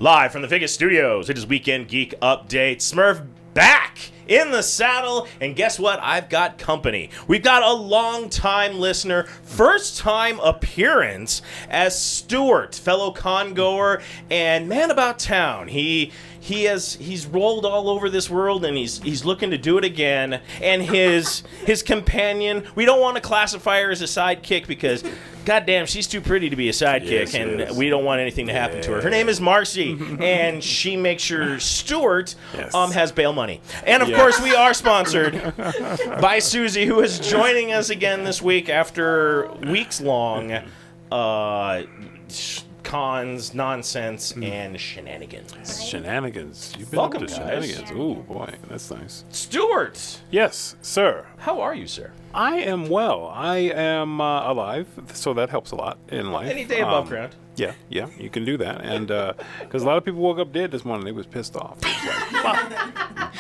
Live from the Vegas studios, it is Weekend Geek Update. Smurf back in the saddle, and guess what? I've got company. We've got a long-time listener, first-time appearance as Stuart, fellow con-goer and man about town. He's rolled all over this world, and he's looking to do it again. And his companion, we don't want to classify her as a sidekick because, goddamn, she's too pretty to be a sidekick, and we don't want anything to happen to her. Her name is Marcy, and she makes sure Stuart has bail money. And of course, we are sponsored by Susie, who is joining us again this week after weeks long. Cons, nonsense, and shenanigans. Shenanigans. You've been Welcome, up to guys. shenanigans. Ooh, boy, that's nice. Stuart! Yes, sir. How are you, sir? I am well. I am alive, so that helps a lot in life. Any day above ground. Yeah, you can do that. And because a lot of people woke up dead this morning, they was pissed off. It was like, fuck,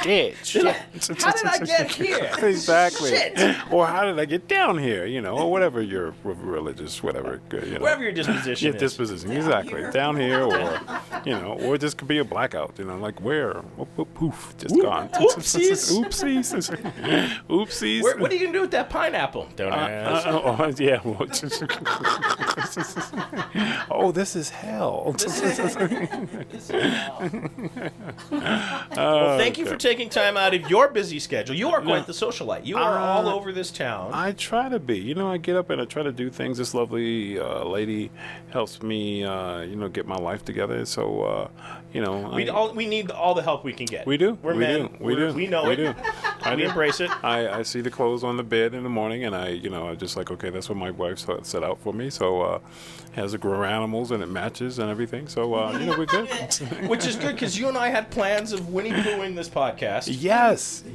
dead. Shit. How did I get here? Exactly. Shit. Or how did I get down here? You know, or whatever your religious, whatever. You know. Wherever your disposition Yeah, is. disposition, exactly. Down here, or, you know, or just could be a blackout, you know, like where? Poof, just gone. Oopsies. Oopsies. Oopsies. What are you going to do with that pineapple? Don't ask. Yeah. Oh, this is hell. Well, thank you for taking time out of your busy schedule. You are quite the socialite. You are all over this town. I try to be. You know, I get up and I try to do things. This lovely lady helps me, get my life together. So, we need all the help we can get. We do. We're men. We do. We know we it. Do. We embrace it. I see the clothes on the bed in the morning, and I'm just like, okay, that's what my wife set out for me. So, has to grow animals, and it matches and everything. So, we're good. Which is good, because you and I had plans of Winnie Poohing this podcast. Yes.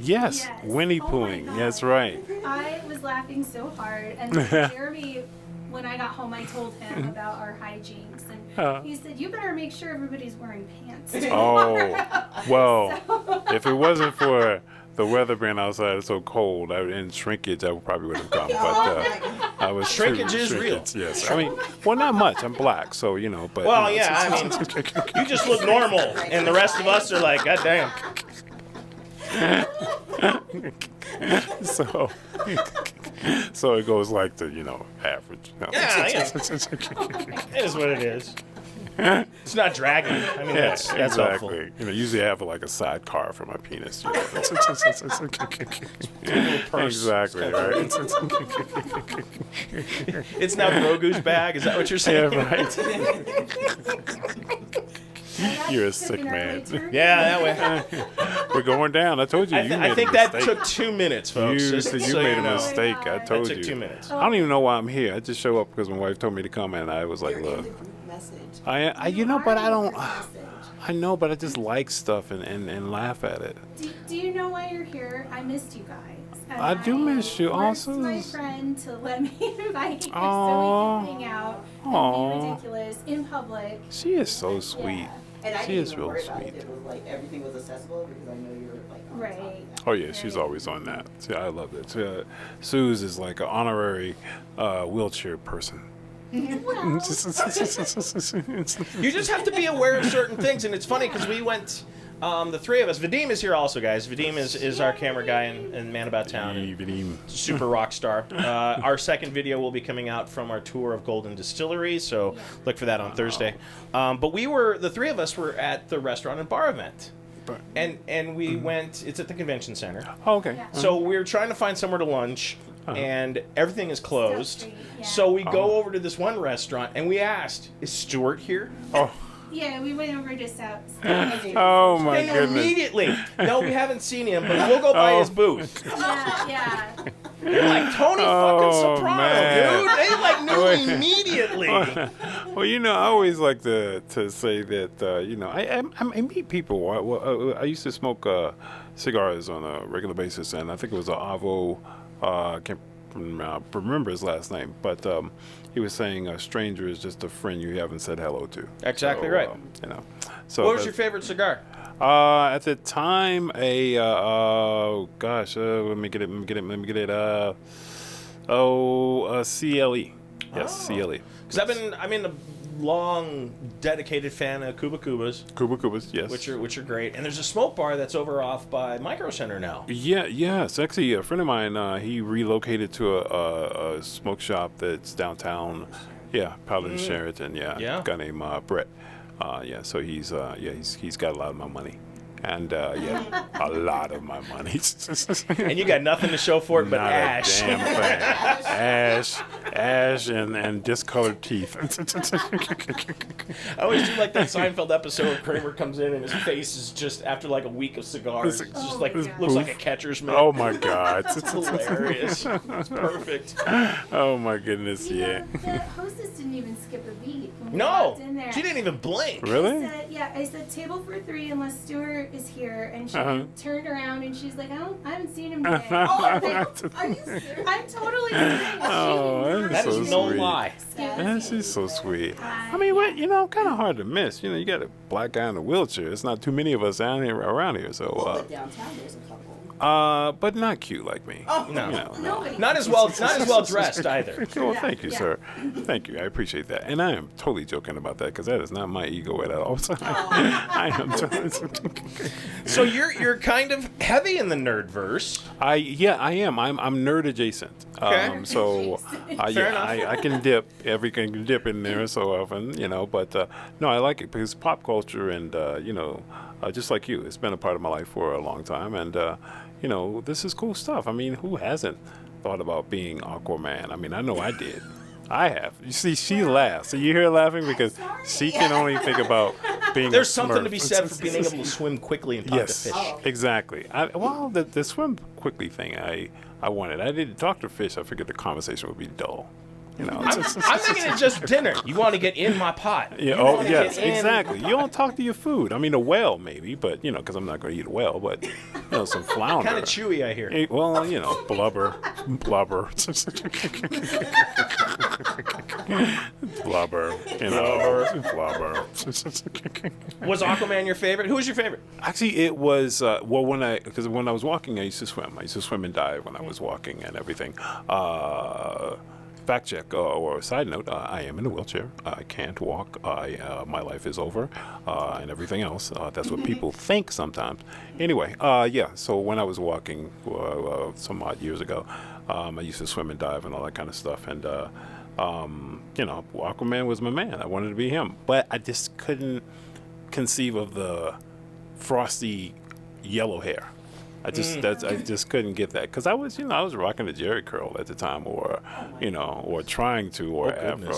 Winnie Poohing. That's right. I was laughing so hard, and Jeremy, when I got home, I told him about our hijinks, and he said, "You better make sure everybody's wearing pants." Well, if it wasn't for the weather being outside, it's so cold, and shrinkage, I probably would have come. But I was shrinkage is real. Yes, I mean, well, not much. I'm black, so but. Well, yeah, I mean, you just look normal, and the rest of us are like, God damn. So it goes like the average. No. Yeah. It is what it is. It's not dragging. I mean, that's exactly. helpful. Usually I have like a sidecar for my penis. Exactly, right? It's now Grogu's bag. Is that what you're saying? Yeah, right. You're a sick man. Yeah, that way. We're going down. I told you. I think that took 2 minutes, folks. You made a mistake. I told you. That took 2 minutes. I don't even know why I'm here. I just show up because my wife told me to come, and I was like, look. But I don't. I know, but I just like stuff and laugh at it. Do you know why you're here? I missed you guys. And I do miss you. Also, my friend to let me invite you so we can hang out and be ridiculous in public. She is so sweet. Yeah. And she is real sweet. It was like everything was accessible because I know you're like on right. top. Oh yeah, she's always on that. See, I love it. Suze is like an honorary wheelchair person. You just have to be aware of certain things, and it's funny because we went. The three of us. Vadim is here also, guys. Vadim is our camera guy and man about town. Vadim. Super rock star. Our second video will be coming out from our tour of Golden Distillery, so look for that on Thursday. But the three of us were at the restaurant and bar event. And we went, it's at the convention center. Oh, okay. Yeah. So we were trying to find somewhere to lunch, and everything is closed. Yeah. So we go over to this one restaurant, and we asked, is Stuart here? Oh. Yeah, we went over just out. Oh my And goodness. immediately, no, we haven't seen him, but we'll go by his booth. Yeah. You're like Tony fucking Soprano, man. dude. They like knew immediately. Well, I always like to say that I meet people. I used to smoke cigars on a regular basis, and I think it was an Avo. Can't remember his last name, but he was saying a stranger is just a friend you haven't said hello to. Exactly right. So What was your favorite cigar? At the time, let me get it. CLE. Yes, CLE. Because I'm in the long dedicated fan of Cuba Cubas, yes. which are great. And there's a smoke bar that's over off by Micro Center now. Yes. Actually, a friend of mine, he relocated to a smoke shop that's downtown. Yeah, Paladin Sheraton. Yeah. Yeah. A guy named Brett. So he's got a lot of my money. And a lot of my money. And you got nothing to show for it but Not ash. a damn thing. Ash and discolored teeth. I always do like that Seinfeld episode where Kramer comes in and his face is just, after like a week of cigars, it's just like, looks like a catcher's mitt. Oh my God. It's hilarious. It's perfect. Oh my goodness, yeah. The hostess didn't even skip a beat when we No, walked in there. she didn't even blink. Really? I said table for 3 unless Stuart is here, and she turned around and she's like, I haven't seen him today. Are you serious? I'm totally serious. Oh, That is no lie. That's just so sweet. I mean, kind of hard to miss. You got a black guy in a wheelchair. It's not too many of us around here. So, But downtown there's a couple. but not cute like me. No. Nobody. Not as well dressed either. Well, thank you, sir. Thank you. I appreciate that. And I am totally joking about that because that is not my ego at all. I am totally. So you're kind of heavy in the nerdverse. I am. I'm nerd adjacent. Okay. So Fair enough. I can dip. Everything can dip in there so often, But no, I like it because pop culture and just like you, it's been a part of my life for a long time, and this is cool stuff. I mean, who hasn't thought about being Aquaman? I mean, I know I did. I have. You see, she laughs. So you hear her laughing because she can only think about being. There's a something to Smurf. be said for being able to swim quickly and talk Yes, to fish. exactly. The swim quickly thing, I wanted. I didn't talk to fish. I figured the conversation would be dull. I'm thinking it's just dinner. You want to get in my pot. Yeah. You Oh, wanna yes. get in- Exactly. You don't talk to your food. I mean, a whale maybe, but because I'm not going to eat a whale, but some flounder. Kind of chewy, I hear. Well, blubber. Blubber. Blubber. Was Aquaman your favorite? Who was your favorite? Actually, it was when I was walking, I used to swim. I used to swim and dive when I was walking and everything. Fact check or side note: I am in a wheelchair. I can't walk. My life is over, and everything else. That's what people think sometimes. Anyway, So when I was walking some odd years ago, I used to swim and dive and all that kind of stuff. And Aquaman was my man. I wanted to be him, but I just couldn't conceive of the frosty yellow hair. I just couldn't get that because I was rocking the Jerry curl at the time, or trying to, or afro,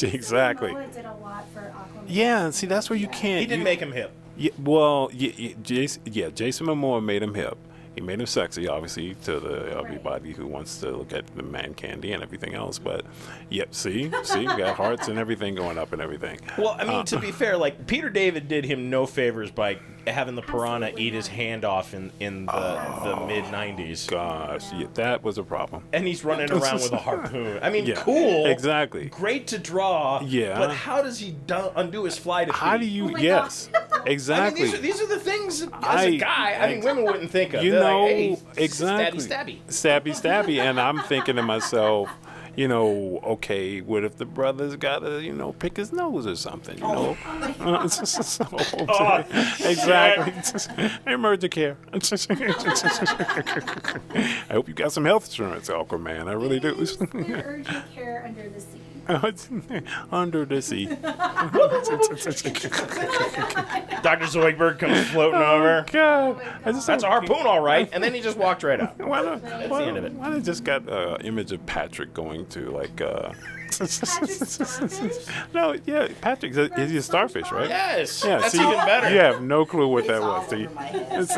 exactly. Momoa did a lot for Aquaman. Yeah, see, that's where you can't. He didn't make him hip. Jason Momoa made him hip. He made him sexy, obviously, to everybody who wants to look at the man candy and everything else. But, see, you got hearts and everything going up and everything. Well, I mean, to be fair, like Peter David did him no favors by having the piranha Absolutely eat his not. hand off in the mid '90s. Gosh, that was a problem. And he's running around with a harpoon. I mean, Yeah, cool. exactly. Great to draw. Yeah. But how does he undo his flight of feet? How do you? Oh my Yes, exactly. I mean, these are the things as a guy. I mean, women wouldn't think of. They're like, hey, exactly. Stabby. And I'm thinking to myself, okay, what if the brother's got to, pick his nose or something, Exactly. Emergency care. I hope you got some health insurance, Aquaman. I really do. There's urgent care under the sea. Under the sea. Dr. Zoidberg comes floating over. God. That's a harpoon, all right. And then he just walked right out. Why not? That's the end of it. Why not just got an image of Patrick going to Patrick Starfish? No, yeah, Patrick is he a starfish, right? Yes. Yeah, That's see, even better. You have no clue what that It's all was. See? over my head.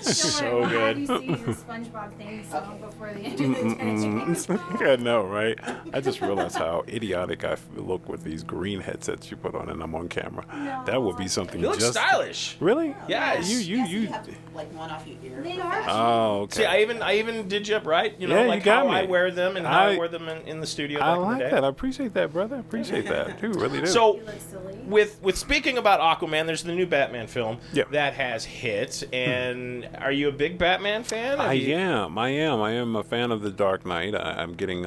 So We'll have good. you sing the SpongeBob theme song before the end of the day. I know, right? I just realized how idiotic I look with these green headsets you put on, and I'm on camera. No. That would be something You look just stylish. Really? Yes. You. have like one off your ear. They are. Oh, okay. See, I even did you up right. Yeah, you like got how me. I wear them and how I I- wear them in the studio I back in like the day. that. I appreciate that, brother. I appreciate that. I do, really do. So, You look silly. with speaking about Aquaman, there's the new Batman film Yeah. that has hit. And are you a big Batman fan? I am a fan of The Dark Knight. I'm getting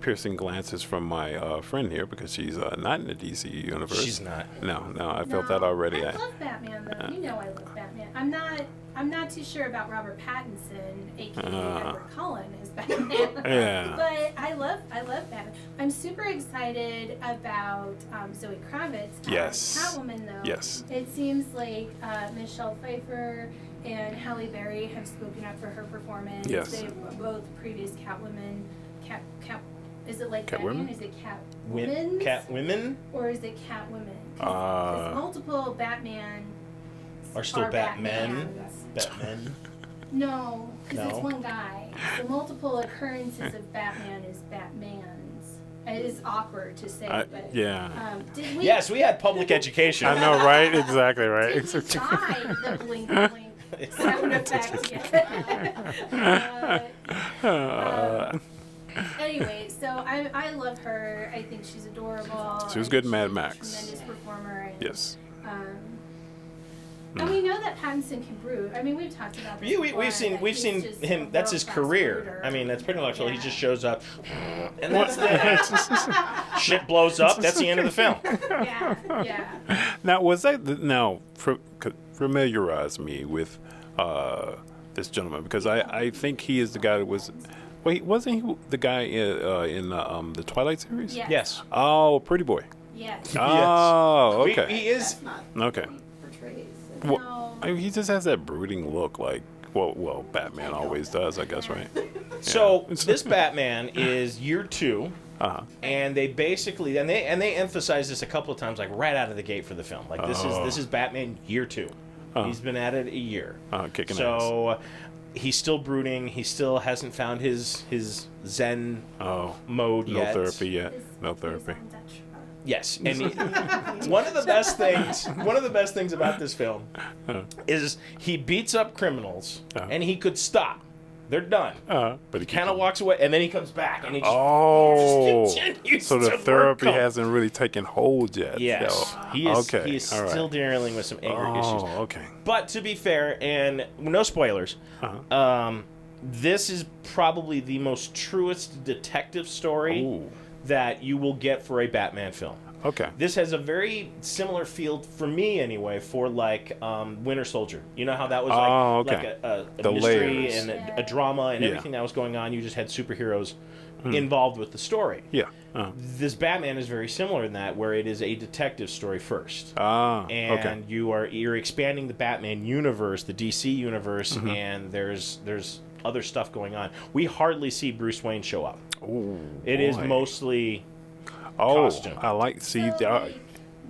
piercing glances from my friend here because she's not in the DC universe. She's not. No, I felt that already. I love Batman though. You know I love Batman. I'm not too sure about Robert Pattinson, aka Edward Cullen, as Batman. Yeah. But I love Batman. I'm super excited about Zoe Kravitz Yes. Catwoman though. Yes. It seems like Michelle Pfeiffer and Halle Berry have spoken up for her performance. Yes. They were both previous Catwoman. Is it like Catwomen? Batman? Is it Catwomen? Catwomen Or is it Catwomen? Because multiple Batman are still Batmen. Batmans. Batmen. No, because No? it's one guy. The multiple occurrences of Batman is Batmans. It is awkward to say, but yeah. did we? Yes, we had public education. I know, right? Exactly, right. Did we buy the blink blink sound effect yet? Anyway, so I love her. I think she's adorable. She was good in Mad She's a Max. Tremendous performer. And, Yes. And we know that Pattinson can brood. I mean, we've talked about this. Yeah, before, we've seen that he's just him. a That's his world-class career. brooder. I mean, that's pretty much all. He Yeah. just shows up, and that's it. Shit blows up. That's the end of the film. Yeah. Now, familiarize me with this gentleman because I think he is the guy that was. Wait, wasn't he the guy in the Twilight series? Yes. Yes. Oh, Pretty Boy. Yes. Oh, We- okay. he is. That's not Okay. what he portrays. Well, No. I mean, he just has that brooding look, like well, Batman always does, I guess, right? So this Batman is year 2. Uh-huh. And they basically and they emphasize this a couple of times, like right out of the gate for the film. Like this is Batman year 2. He's been at it a year. Kicking ass. So he's still brooding. He still hasn't found his Zen mode No yet. therapy yet. Is- No is therapy. on Dutch. Yes, and one of the best things about this film is he beats up criminals and he could stop. They're done. But he Kind of walks away and then he comes back and he just just continues so the to therapy work 'em. hasn't really taken hold yet. Yes, though. he is. Okay. He is all right. still dealing with some anger issues. Oh, okay. But to be fair, and no spoilers, this is probably the most truest detective story Ooh. that you will get for a Batman film. Okay. This has a very similar feel, for me anyway, for like Winter Soldier. You know how that was like a The mystery layers. and a drama and Yeah. everything that was going on. You just had superheroes involved with the story. Yeah. This Batman is very similar in that, where it is a detective story first. And okay. you're expanding the Batman universe, the DC universe, and there's other stuff going on. We hardly see Bruce Wayne show up. Ooh, It is boy. mostly Oh, costume. I like see. So, like,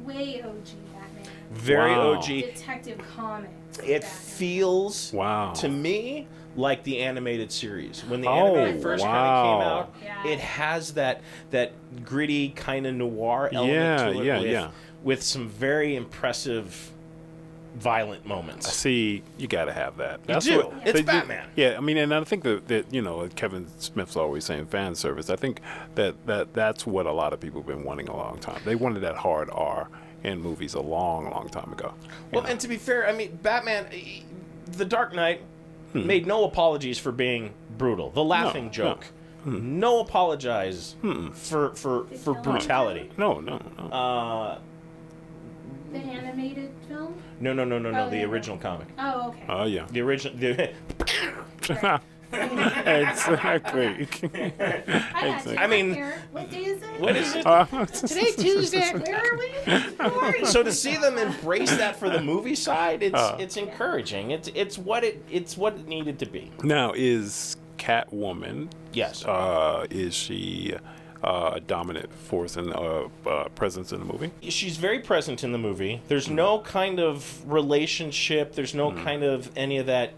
way OG Batman. very Wow. OG. Detective Comics. It Batman. feels Wow. to me like the animated series. When the Oh, animated first kind of came wow. out, Yeah. it has that gritty kind of noir element to it with some very impressive violent moments. See, you got to have that. do. It's but Batman. Yeah, I mean, and I think that Kevin Smith's always saying fan service. I think that's what a lot of people have been wanting a long time. They wanted that hard R in movies a long, long time ago. Well, and to be fair, I mean, Batman, The Dark Knight made no apologies for being brutal. The laughing joke. No apologize for brutality. No. The animated film? No. Oh, The yeah. original comic. Oh, okay. Oh yeah. The original. Exactly. I mean, what day is it? What is it? Today, Tuesday. Where are we? Who are you? So to see them embrace that for the movie side, it's encouraging. It's what it needed to be. Now, is Catwoman? Yes. Is she a dominant force and presence in the movie? She's very present in the movie. There's no kind of relationship. There's no kind of any of that.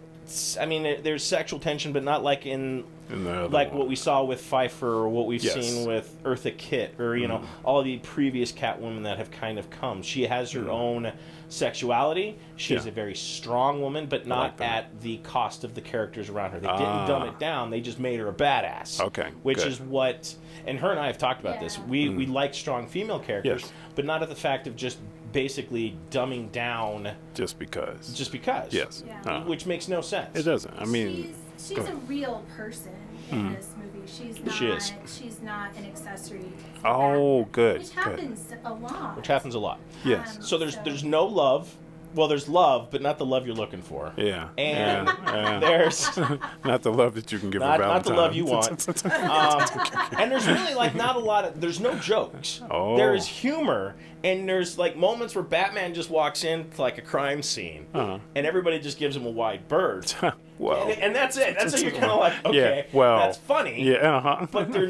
I mean, there's sexual tension, but not like in The other like one. what we saw with Pfeiffer or what we've Yes. seen with Eartha Kitt or all the previous Catwomen that have kind of come. She has her own sexuality. She's Yeah. a very strong woman, but not like that. at the cost of the characters around her. They didn't dumb it down. They just made her a badass. Okay, Which good. is what, and her and I have talked about this. Yeah. We like strong female characters, Yes. but not at the fact of just basically dumbing down Just because. just because. Yes. Yeah. Which makes no sense. It doesn't. I mean, she's a real person. in this movie. She is. She's not an accessory. to Oh, Batman, good, Which good. happens a lot. Which happens a lot. Yes. So there's no love. Well, there's love, but not the love you're looking for. Yeah. And yeah. there's Not the love that you can give not a Valentine. not the love you want. And there's really like not a lot of. There's no jokes. Oh. There is humor, and there's like moments where Batman just walks in to like a crime scene, and everybody just gives him a wide berth. Well, And that's it. That's how you're kind of like, okay, yeah, well, that's funny. yeah, But there's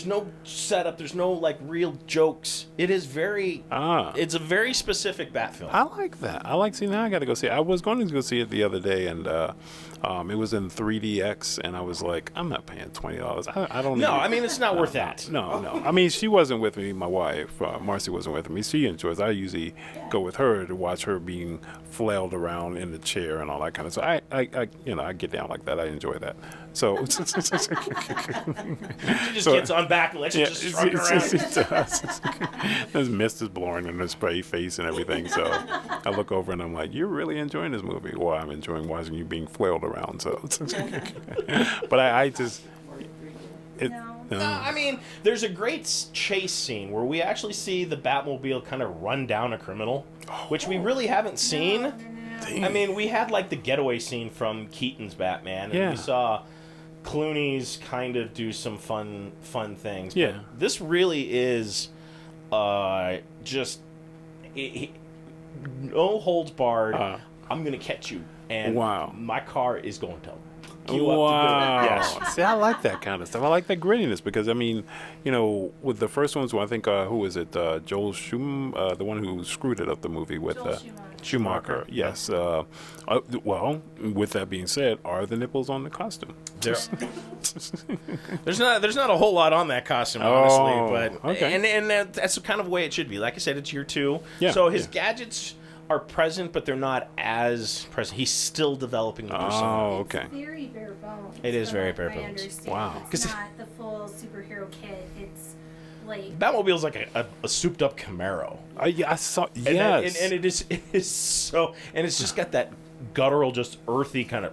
no setup. There's no like real jokes. It is very. It's a very specific Bat film. I like that. See, now I got to go see it. I was going to go see it the other day, and it was in 3DX, and I was like, I'm not paying $20. I don't No, need- I mean it's not worth that. No. I mean, she wasn't with me. My wife, Marcy, wasn't with me. She enjoys. I usually go with her to watch her being flailed around in the chair and all that kind of stuff. I get down like that. I enjoy that. So She just gets on back and lets you just shrug around. There's mist is blowing in her spray face and everything. So I look over and I'm like, "You're really enjoying this movie." Well, I'm enjoying watching you being flailed around. So, but I just. No, I mean, there's a great chase scene where we actually see the Batmobile kind of run down a criminal, which we really haven't seen. I mean, we had like the getaway scene from Keaton's Batman, and we saw Clooney's kind of do some fun things. Yeah. But this really is just no holds barred. I'm gonna catch you, and my car is going to. Wow. Yes. See, I like that kind of stuff. I like that grittiness because, I mean, with the first ones, I think, who was it? Joel Schumacher, the one who screwed it up, the movie with Schumacher. Yes. Well, with that being said, are the nipples on the costume? There's not a whole lot on that costume, honestly, but okay. and that's the kind of way it should be. Like I said, it's year 2, so his gadgets are present, but they're not as present. He's still developing the persona. Oh, okay. It's very bare bones. It is very bare I bones. understand. Wow. It's not the full superhero kit. It's like Batmobile's like a souped up Camaro. I saw. And Yes. and it is so, and it's just got that guttural, just earthy kind of.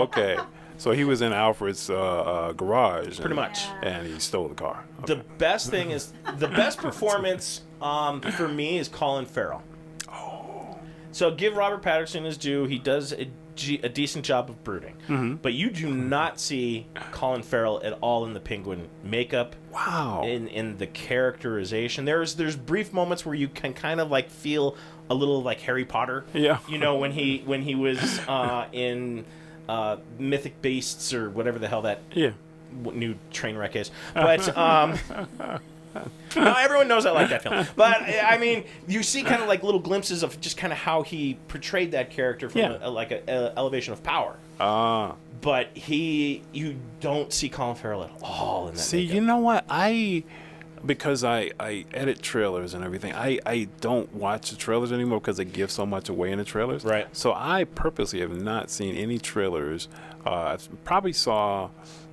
Okay. So he was in Alfred's garage. Pretty much. And he stole the car. Okay. The best thing is the best performance for me is Colin Farrell. So give Robert Pattinson his due. He does a decent job of brooding. But you do not see Colin Farrell at all in the Penguin makeup. Wow. In the characterization. There's brief moments where you can kind of like feel a little like Harry Potter. Yeah. When he was in Mythic Beasts or whatever the hell that new train wreck is. But no, everyone knows I like that film. But I mean, you see kind of like little glimpses of just kind of how he portrayed that character from an elevation of power. But you don't see Colin Farrell at all in that. See, makeup. you know what? Because I edit trailers and everything, I don't watch the trailers anymore because they give so much away in the trailers. Right. So I purposely have not seen any trailers. I probably saw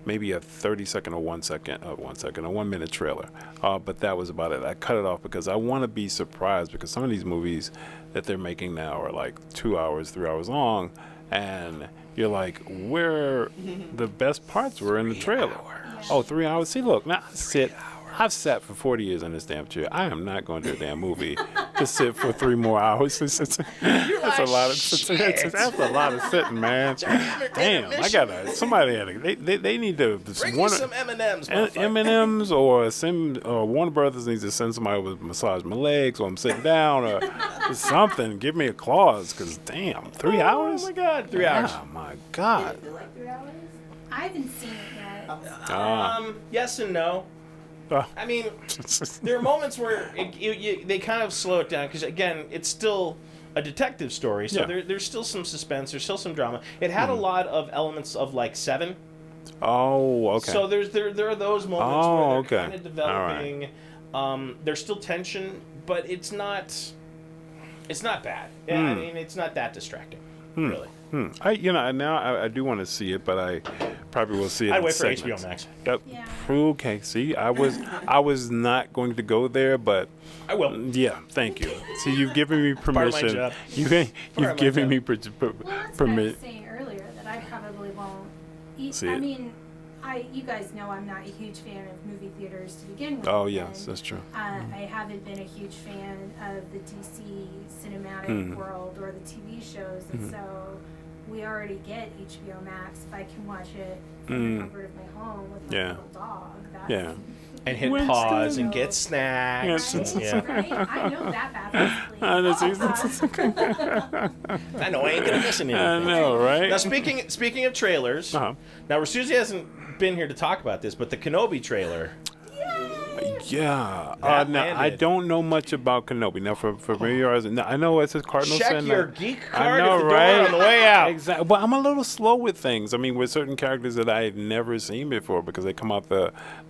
maybe a 30-second or 1 minute trailer. But that was about it. I cut it off because I want to be surprised because some of these movies that they're making now are like 2 hours, 3 hours long. And you're like, where the best parts were in the trailer. Oh, 3 hours? See, look, now I've sat for 40 years in this damn chair. I am not going to a damn movie to sit for 3 more hours. That's a lot of sitting, man. Damn, they need to Bring me some M&Ms. M&Ms or Warner Brothers needs to send somebody over to massage my legs while I'm sitting down or something. Give me a clause because damn, 3 hours. Oh my God, 3 hours. Oh my God. Did it feel like 3 hours? I haven't seen it yet. Yes and no. I mean, there are moments where they kind of slow it down because, again, it's still a detective story, so there's still some suspense, there's still some drama. It had a lot of elements of, like, Seven. Oh, okay. So there are those moments where they're kind of developing. Right. There's still tension, but it's not bad. I mean, it's not that distracting, really. Now I do want to see it, but I probably will see it. I'd in wait for segments. HBO Max. Yep. Yeah. Okay. See, I was not going to go there, but I will. Yeah. Thank you. See, you've given me permission. Part of my job. You've given me Well, that's what I was permission. saying earlier, that I probably won't see I it. mean, you guys know I'm not a huge fan of movie theaters to begin with. Oh yes, and, that's true. I haven't been a huge fan of the DC cinematic world or the TV shows, and so we already get HBO Max. If I can watch it from the comfort of my home with my little dog, that's and hit Winston. pause and get snacks. Yes. right? I know that bathroom's clean. I know I ain't gonna miss anything. I know, right? Now speaking of trailers, now Susie hasn't been here to talk about this, but the Kenobi trailer. Yeah. That Now, I landed. don't know much about Kenobi. Now, for yours, I know it says Cardinals. Check and, your geek card I know, at the door right? on the way out. Exactly. But I'm a little slow with things. I mean, with certain characters that I've never seen before because they come out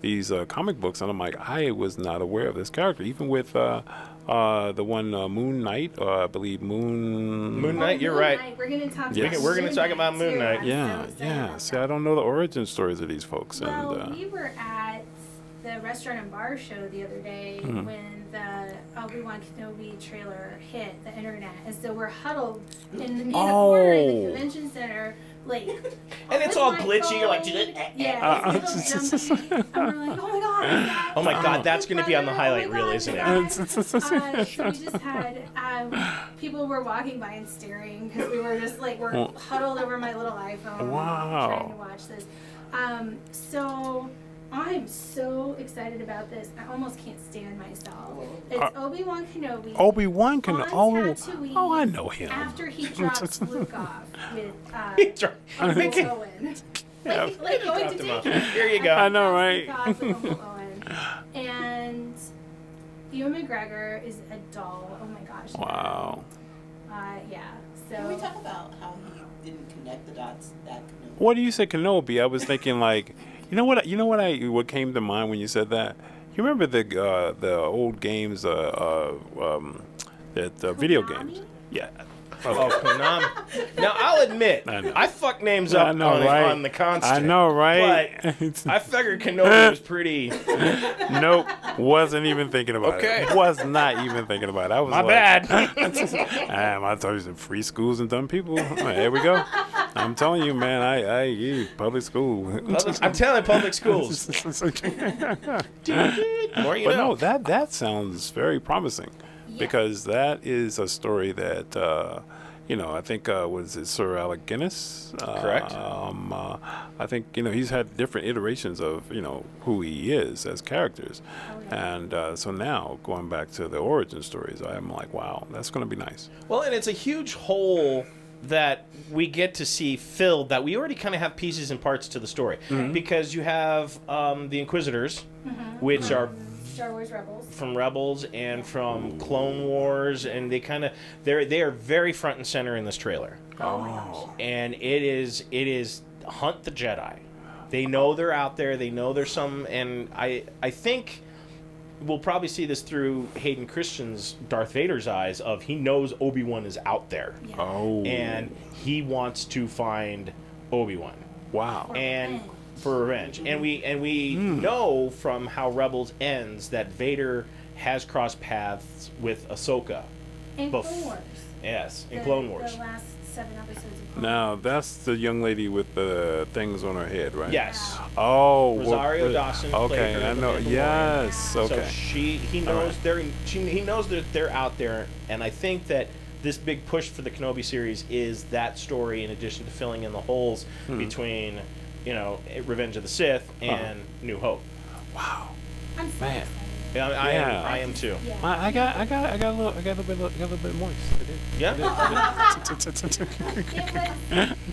these comic books, and I'm like, I was not aware of this character. Even with the one Moon Knight, I believe Moon Knight, you're right. We're gonna talk. Yes. About We're gonna talk about Moon too. Knight. I'm Yeah, so excited yeah. about See, that. I don't know the origin stories of these folks. Well, And we were at the restaurant and bar show the other day when the Obi-Wan Kenobi trailer hit the internet, and so we're huddled in the corner of the convention center, like. And it's with all my glitchy. You're like, phone. Yeah, it's a little jumpy, and we're like, oh my god. Is that Oh my God, that's Big gonna be on the Brother? highlight Oh my reel, God, isn't is it? that- so we just had people were walking by and staring because we were just like we're huddled over my little iPhone trying to watch this. So I'm so excited about this. I almost can't stand myself. It's Obi-Wan Kenobi. Obi-Wan can. on Tatooine I know him. After he drops Luke off with He Uncle Owen. Like going to dropped him daycare. off. Here you go. I know, Drops right? Luke off with Uncle Owen. And Ewan McGregor is a doll. Oh my gosh. Wow. Yeah. Can we So talk about how he didn't connect the dots that Kenobi? What do you say, Kenobi? I was thinking like, what came to mind when you said that? You remember the old games, video Konami? games? Yeah. Oh, Konami. Now I'll admit, I know. I fuck names I up know, right? on the constant. I know, right? But I figured Kenobi was pretty. Nope, wasn't even thinking about Okay. it. Was not even thinking about it. I was My like, bad. I told you some free schools and dumb people. Here we go. I'm telling you, man. I public school. I'm telling you, public schools. More you But know. no, that sounds very promising, because that is a story that I think was it Sir Alec Guinness? Correct. I think he's had different iterations of who he is as characters, and so now going back to the origin stories, I'm like, wow, that's going to be nice. Well, and it's a huge hole that we get to see filled that we already kind of have pieces and parts to the story, because you have the Inquisitors, which are Star Wars Rebels. from Rebels and from Clone Wars, and they are very front and center in this trailer. Oh my gosh. And it is hunt the Jedi. They know they're out there. They know there's some, and I think we'll probably see this through Hayden Christensen's Darth Vader's eyes of he knows Obi-Wan is out there, Yeah. Oh, and he wants to find Obi-Wan wow. and for revenge. And we know from how Rebels ends that Vader has crossed paths with Ahsoka. In Buff. Clone Wars. Yes, in The- Clone Wars. The last 7 episodes of Clone Now that's the young lady with the things on her head, right? Yes. Oh, Rosario Dawson played Okay, her I in The know. Mandalorian. Yes. So Okay. So he knows he knows that they're out there, and I think that this big push for the Kenobi series is that story, in addition to filling in the holes between, Revenge of the Sith and New Hope. Wow. I'm so Man. excited. Yeah, I am too. Yeah. I got a little bit moist. I did. Yeah. It was,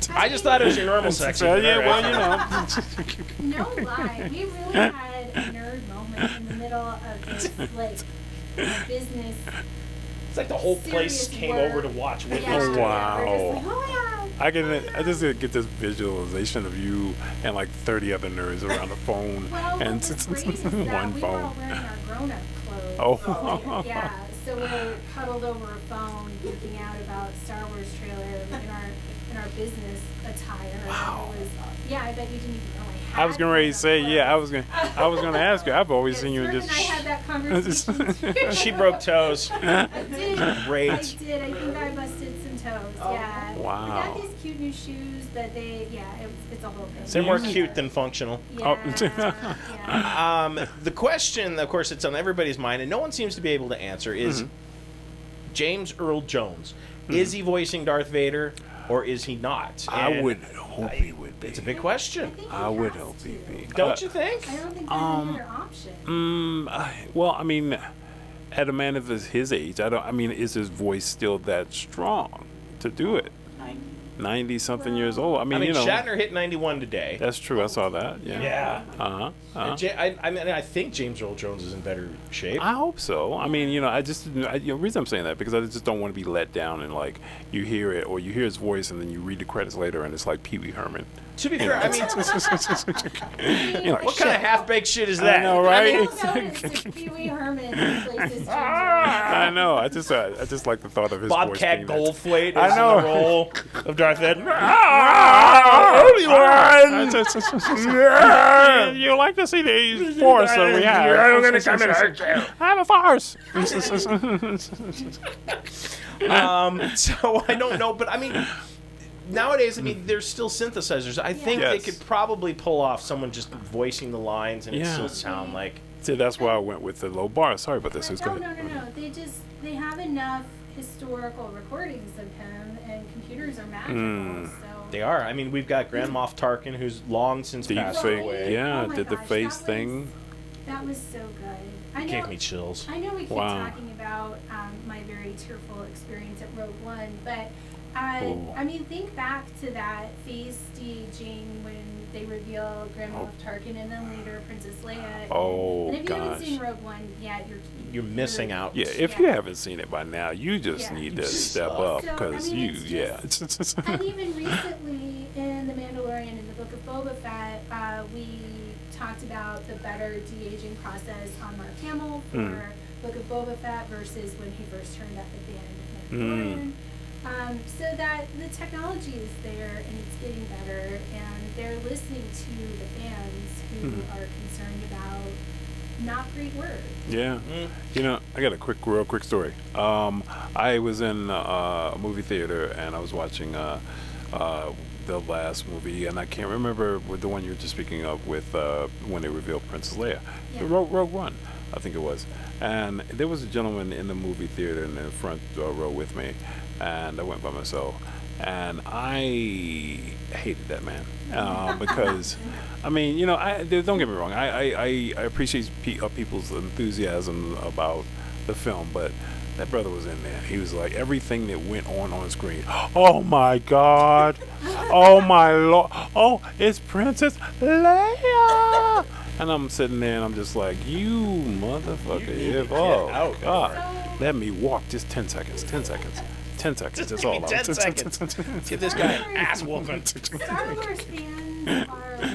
I just thought it was your normal section. but Yeah, all well, right. no lie, we really had a nerd moment in the middle of this, like, business. It's like the whole place Serious came work. over to watch with Yeah, us. Oh, today. wow. We're just like, oh my god. I just get this visualization of you and like 30 other nerds around the phone Well, and what's great is that one we were all phone. wearing our grown-up clothes. Oh. Like, yeah, so we're huddled over a phone geeking out about Star Wars trailer in our business attire. Wow. And it was, yeah, I bet you didn't even know I had I was getting ready to say, grown-up yeah, clothes. I was gonna ask you. I've always Yeah, seen you Serb just. and I had that conversation too. She broke toes. I did. Great. I did. I think I busted some toes. Yeah. Wow. We got these cute new shoes that it's a whole thing. They're more cute than functional. Yeah. Yeah. The question, of course, it's on everybody's mind, and no one seems to be able to answer, is James Earl Jones. Is he voicing Darth Vader, or is he not? I would hope he would be. It's a big question. I would hope he be. Don't you think? I don't think there's any other option. Well, I mean, at a man of his age, is his voice still that strong to do it? 90-something years old. I mean, Shatner hit 91 today. That's true. I saw that. Yeah. I think James Earl Jones is in better shape. I hope so. I mean, the reason I'm saying that because I just don't want to be let down and like you hear it or you hear his voice and then you read the credits later and it's like Pee Wee Herman. To be fair, I mean, Like, what kind of half-baked shit is that? I know, right? Pee Wee Herman replaces James Earl. I know. I just like the thought of his Bobcat voice. Goldthwait is I know. in the role of Darth Vader. You like to see the force that we have? I'm gonna come and hurt you. I have a farce. So I don't know, but I mean, nowadays, there's still synthesizers. I think they could probably pull off someone just voicing the lines and it still sound like. See, that's why I went with the low bar. Sorry about this. No. They have enough historical recordings of him, and computers are magical. So They are. I mean, we've got Grand Moff Tarkin, who's long since passed away. Oh my did the gosh, face thing. That was so good. Gave me chills. I know we keep talking about my very tearful experience at Rogue One, but I mean, think back to that face staging when they reveal Grand Moff Tarkin and then later Princess Leia. And if you haven't seen Rogue One yet, you're missing out. Yeah, if you haven't seen it by now, you just need to step up because and even recently in The Mandalorian and the Book of Boba Fett, we talked about the better de-aging process on Mark Hamill for Book of Boba Fett versus when he first turned up at the end of Mandalorian. So that the technology is there and it's getting better, and they're listening to the fans who are concerned about not great words. Yeah. I got a real quick story. I was in a movie theater and I was watching the last movie, and I can't remember the one you were just speaking of with when they revealed Princess Leia. Yeah. Rogue One, I think it was. And there was a gentleman in the movie theater in the front row with me, and I went by myself. And I hated that man because, I mean, don't get me wrong. I appreciate people's enthusiasm about the film, but that brother was in there. He was like, everything that went on screen. Oh, my God. Oh, my Lord. Oh, it's Princess Leia. And I'm sitting there, and I'm just like, you motherfucker. Oh, God. Let me walk just 10 seconds. 10 seconds. 10 seconds. That's all. 10 seconds. Give this guy an ass whooping. Star Wars fans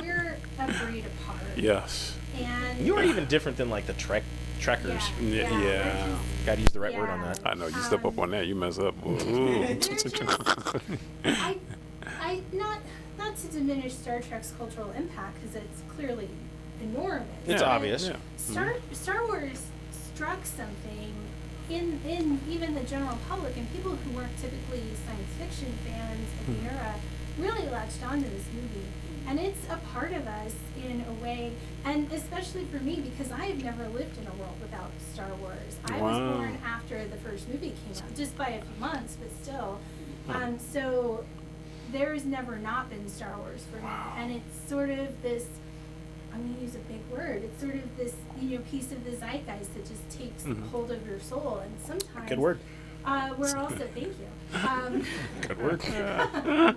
we're a breed apart. Yes. And you are even different than like the Trekkers. Yeah. Gotta use the right word on that. I know. You step up on that, you mess up. I not to diminish Star Trek's cultural impact, because it's clearly enormous. It's obvious. Yeah. Star Wars struck something in even the general public, and people who weren't typically science fiction fans of the era really latched onto this movie. And it's a part of us in a way, and especially for me, because I have never lived in a world without Star Wars. I was born after the first movie came out, just by a few months, but still. So there has never not been Star Wars for me. And it's sort of this, I'm going to use a big word, it's sort of this piece of the zeitgeist that just takes hold of your soul. And sometimes... Good word. We're also, thank you. Good word.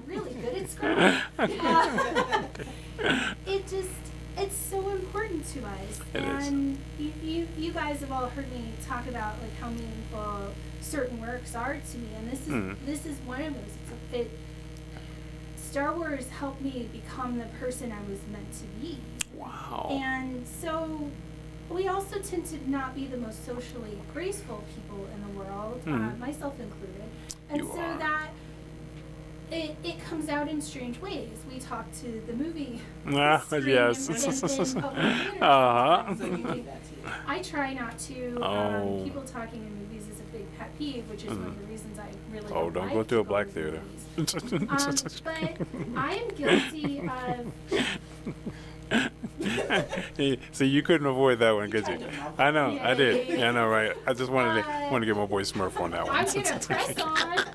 Really good at script. It's so important to us. It is. And you guys have all heard me talk about like how meaningful certain works are to me, and this is one of those. Star Wars helped me become the person I was meant to be. Wow. And so we also tend to not be the most socially graceful people in the world, myself included. And You so are. that it comes out in strange ways. We talk to the movie. Yes. Uh-huh. So you do that too. I try not to. Oh. People talking in movies is a big pet peeve, which is one of the reasons I really Oh, don't go to a black theater. But I am guilty of. See, you couldn't avoid that one, could you? tried to mouth I know, Yeah, I did. yeah, Yeah, I know, right? I just wanted to get my boy Smurf on that one. I'm gonna press on. I'm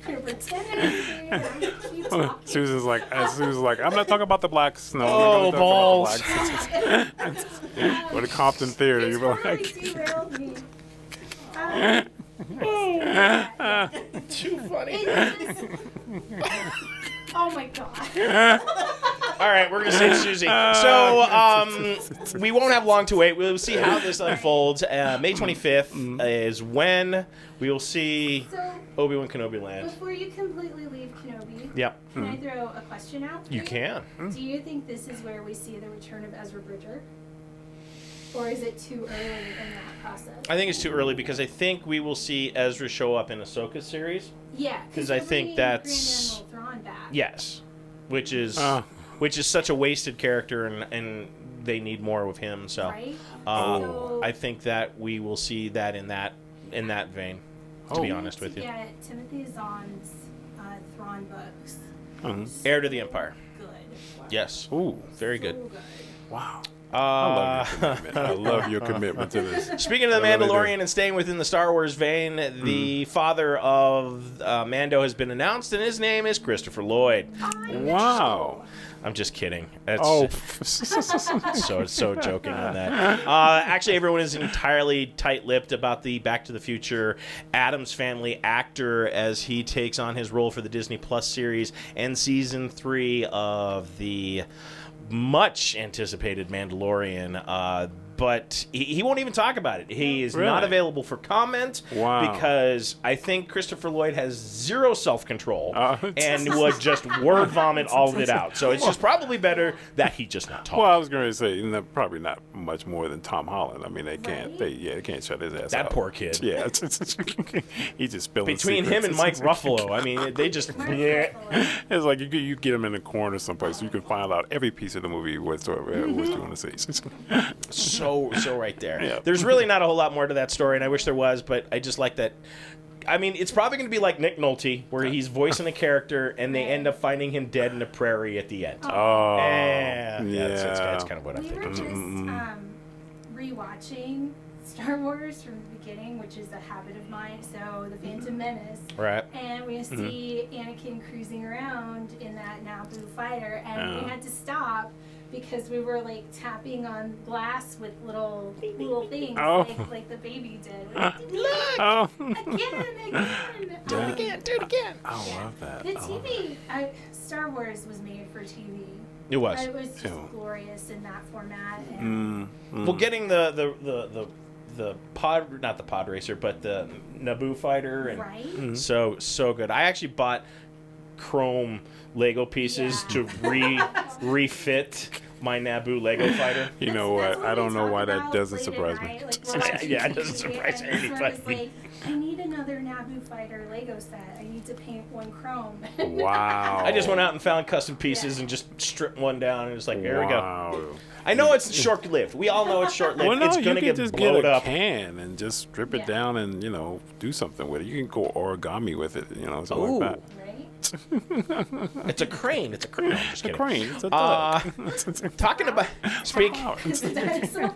gonna pretend anything. I'm gonna keep talking. Susan's like, I'm not talking about the blacks. No, Oh, I'm not balls. talking about the blacks. Or the Compton Theater. It You're totally like, derailed me. Too funny. It just, oh my god. All right, we're gonna save Susie. So we won't have long to wait. We'll see how this unfolds. May 25th is when we will see So Obi-Wan Kenobi land. before you completely leave Kenobi, Yep, can I throw a question out? you for can. Do you think this is where we see the return of Ezra Bridger? Or is it too early in that process? I think it's too early because I think we will see Ezra show up in Ahsoka series. Yeah, 'Cause I we're think bringing that's- Grand Admiral Thrawn back. Yes, which is Oh. such a wasted character, and they need more of him. So Right? I think that we will see that in that vein. To be Oh. honest with you, Yeah, Timothy Zahn's Thrawn books. Heir to the Empire. Good. Yes, ooh, very So good. good. wow. I love your Uh, commitment. I love your commitment to this. Speaking of the I really do. Mandalorian and staying within the Star Wars vein, the father of Mando has been announced, and his name is Christopher Lloyd. Wow. I'm just kidding. That's Oh. so joking on that. Actually, everyone is entirely tight-lipped about the Back to the Future Addams Family actor as he takes on his role for the Disney Plus series and season 3 of the much anticipated Mandalorian. But he won't even talk about it. He is not Really? available for comment Wow. because I think Christopher Lloyd has zero self-control Oh. and would just word vomit all of it out. So it's just probably better that he just not talk. Well, I was going to say probably not much more than Tom Holland. I mean, they can't. Right? They can't shut his ass That out. poor kid. Yeah, he's just spilling Between him and secrets. Mike Ruffalo, I mean, they just yeah. It's like you get him in a corner someplace, you can find out every piece of the movie whatsoever what you want to see. So right there. Yeah. There's really not a whole lot more to that story, and I wish there was, but I just like that. I mean, it's probably going to be like Nick Nolte, where he's voicing a character, and they end up finding him dead in a prairie at the end. Oh, Yeah, that's kind of what I'm We were thinking. just rewatching Star Wars from the beginning, which is a habit of mine. So the Phantom Menace, Right. and we see Anakin cruising around in that Naboo fighter, and we had to stop because we were like tapping on glass with little things, Oh. like the baby did. Like, look Oh, again. Do it again. I Yeah. love that. The TV, Star Wars was made for TV. It was. It was just Yeah. glorious in that format. And Well, getting the pod, not the pod racer, but the Naboo fighter, and right? so good. I actually bought chrome Lego pieces Yeah. to refit my Naboo Lego fighter. You know That's what? I don't we know talk why that about doesn't late at surprise me. night, like, we're watching Yeah, it doesn't TV, surprise and Smurf anybody. is like, I need another Naboo fighter Lego set. I need to paint one chrome. Wow. I just went out and found custom pieces Yeah. and just stripped one down, and it's like, there we go. Wow. I know it's short-lived. We all know it's short-lived. Well, no, it's you gonna can get just blown get a up. can and just strip it Yeah. down and do something with it. You can go origami with it, something Ooh. like that. Right? It's a crane. It's a crane. I'm just It's a kidding. crane. It's a duck. Talking about speak. It's a dinosaur.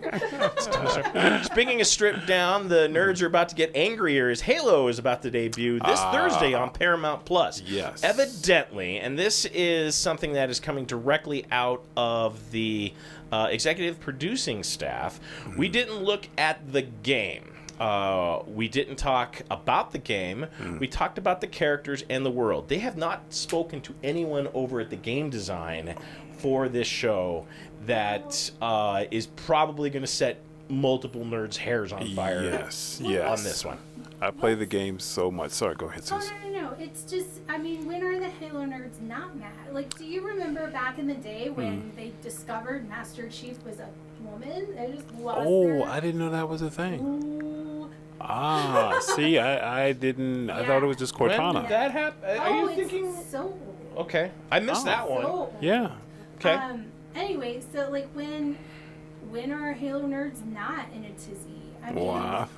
Speaking of stripped down, the nerds are about to get angrier as Halo is about to debut this Thursday on Paramount Plus. Yes. Evidently, and this is something that is coming directly out of the executive producing staff. We didn't look at the game. We didn't talk about the game. We talked about the characters and the world. They have not spoken to anyone over at the game design for this show that is probably going to set multiple nerds' hairs on fire Yes. on this one. I play the game so much. Sorry, go ahead, Oh, sis. no. It's just, I mean, when are the Halo nerds not mad? Like, do you remember back in the day when they discovered Master Chief was a woman? They just lost Oh, their... I didn't know that was a thing. Ooh, See, I didn't. I thought it was just When Cortana. did that happen? Are you it's thinking? so Okay, I missed that one. so Yeah. Okay. Anyway, so like when are Halo nerds not in a tizzy? I mean, Wow.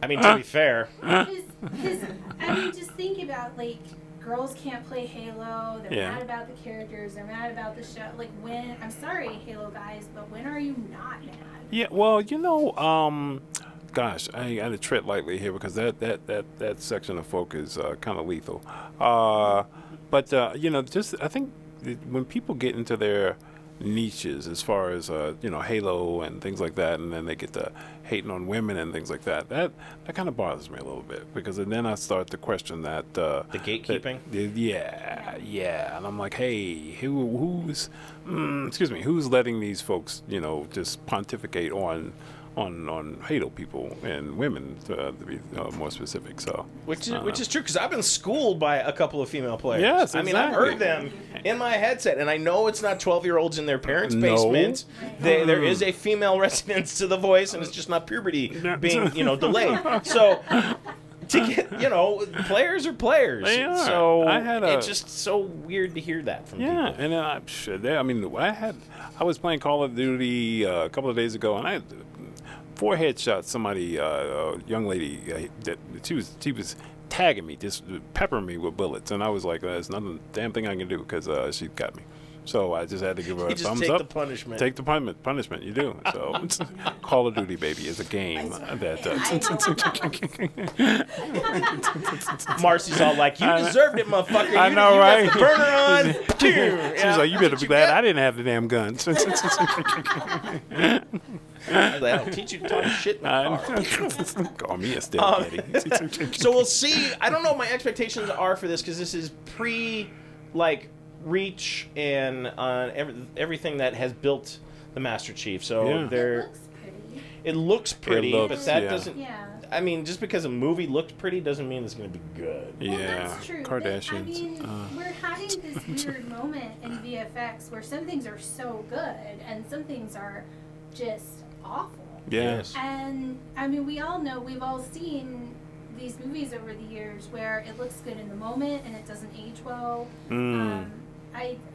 I mean, to be fair, because I mean, just think about like girls can't play Halo. They're Yeah. mad about the characters. They're mad about the show. Like when I'm sorry, Halo guys, but when are you not mad? Yeah. Well, gosh, I got to tread lightly here because that section of folk is kind of lethal. But just I think when people get into their niches as far as Halo and things like that, and then they get to hating on women and things like that, that kind of bothers me a little bit because then I start to question that the gatekeeping. Yeah, and I'm like, hey, who's letting these folks just pontificate on Halo people and women to be more specific. So Which is true because I've been schooled by a couple of female players. Yes, I mean I've exactly. heard them in my headset, and I know it's not 12-year-olds in their parents' No. basement. There is a female resonance to the voice, and it's just not puberty being delayed. So to get players are players. They are. So I it's just so weird to hear that from yeah, people. and then I was playing Call of Duty a couple of days ago, and I had 4 headshots. Somebody, a young lady, that she was tagging me, just peppering me with bullets, and I was like, "There's nothing, damn thing I can do," because she got me. So I just had to give her a You just thumbs take up. the punishment. Take the punishment. You do. So Call of Duty, baby, is a game that. Marcy's all like, "You deserved it, motherfucker. I know, you right? left the burner on." She's like, "You better be glad I didn't have the damn guns." I'll teach you to talk shit in the car. Call me a stepdaddy. So we'll see. I don't know what my expectations are for this because this is Reach and everything that has built the Master Chief. So Yeah. it looks pretty, It but looks, that yeah. doesn't. Yeah. I mean, just because a movie looked pretty doesn't mean it's going to be good. Well, Yeah, that's true. But, Kardashians. I mean, we're having this weird moment in VFX where some things are so good and some things are just awful. Yes. And I mean, we all know, we've all seen these movies over the years where it looks good in the moment and it doesn't age well.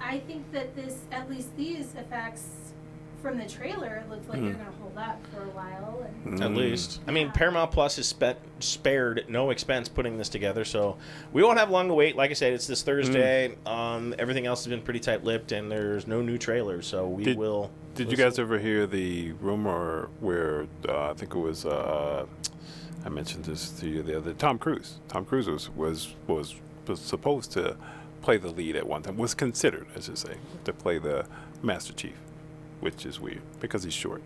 I think that at least these effects from the trailer, it looked like they're going to hold up for a while. And At least. I mean, Paramount Plus has spared no expense putting this together, so we won't have long to wait. Like I said, it's this Thursday. Everything else has been pretty tight-lipped, and there's no new trailers, so we will. Did you guys ever hear the rumor where I think it was I mentioned this to you the other Tom Cruise. Tom Cruise was supposed to play the lead at one time. Was considered, I should say, to play the Master Chief, which is weird because he's short.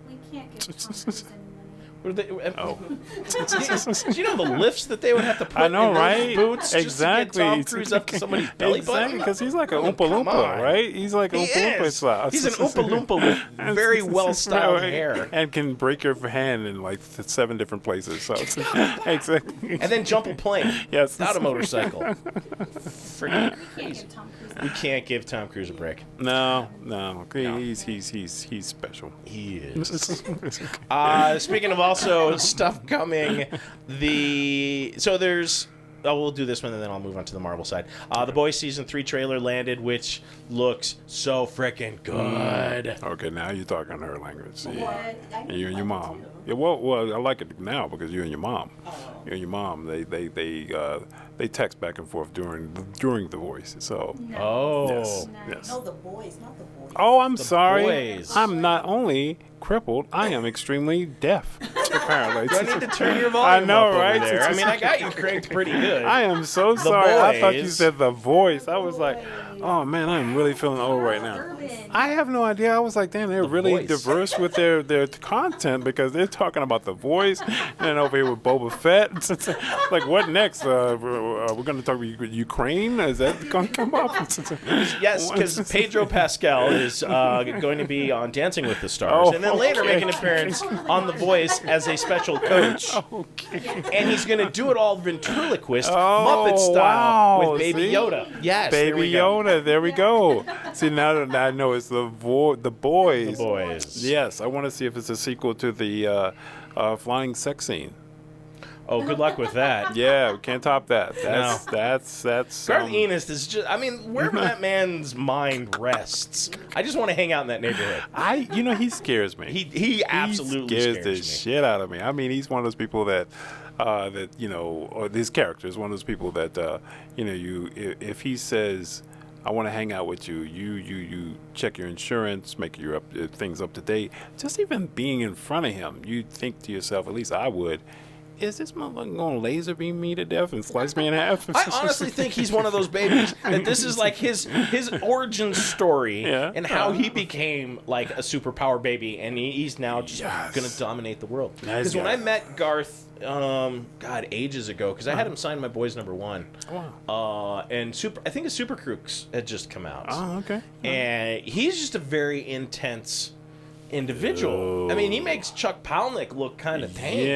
we can't give Tom Cruise any money. What are they, Oh. do you know the lifts that they would have to put I know, in those right? boots Exactly. just to get Tom Cruise up to somebody's belly Exactly, button? because he's like an Oh, Oompa come Loompa, on. right? He's like He Oompa Loompa is. style. He's an Oompa Loompa with very well-styled Right. hair. And can break your hand in like 7 different places. So exactly. And then jump a plane Yes. without a motorcycle. Freaking We can't crazy. give Tom Cruise We can't give Tom Cruise a break. No. He's special. He is. Speaking of also stuff coming, we'll do this one and then I'll move on to the Marvel side. The Boys Season 3 trailer landed, which looks so freaking good. Okay, now you're talking her language. See? What? I You and your like it mom. too. Yeah, well, I like it now because you and your mom. Oh. You and your mom, they text back and forth during the voice. So. No. Oh. Yes. No. Yes. No, the boys, not the boys. Oh, I'm sorry. Boys. I'm not only crippled, I am extremely deaf. Apparently. Do I need to turn your volume I know, up over right? there? I mean, I got you cranked pretty good. I am so sorry. I thought you Boys. said the voice. I was like, oh man, I'm really feeling old right now. Urban. I have no idea. I was like, damn, they're The really voice. diverse with their content because they're talking about the voice and then over here with Boba Fett. Like, what next? We're going to talk about Ukraine? Is that going to come up? Yes, because Pedro Pascal is going to be on Dancing with the Stars, Oh, and then later okay. make an appearance on The Voice as a special coach. Okay. And he's going to do it all ventriloquist, Oh, Muppet style, wow, with Baby see? Yoda. Yes, there Baby we go. Yoda, there we go. See, now that I know it's the boys. The Boys. Yes, I want to see if it's a sequel to the flying sex scene. Oh, good luck with that. Yeah, we can't top that. That's Garth Ennis is just, I mean, wherever that man's mind rests, I just want to hang out in that neighborhood. He scares me. He absolutely scares scares the me. shit out of me. I mean, he's one of those people that or this character is one of those people that if he says, I want to hang out with you. You check your insurance, make your things up to date. Just even being in front of him, you think to yourself, at least I would, is this motherfucker going to laser beam me to death and slice me in half? I honestly think he's one of those babies that this is like his origin story and how he became like a superpower baby, and he's now just going to dominate the world. Because when I met Garth, ages ago, because I had him sign my Boys #1. Wow. And I think a Super Crooks had just come out. Oh, okay. And he's just a very intense individual. I mean, he makes Chuck Palahniuk look kind of tame.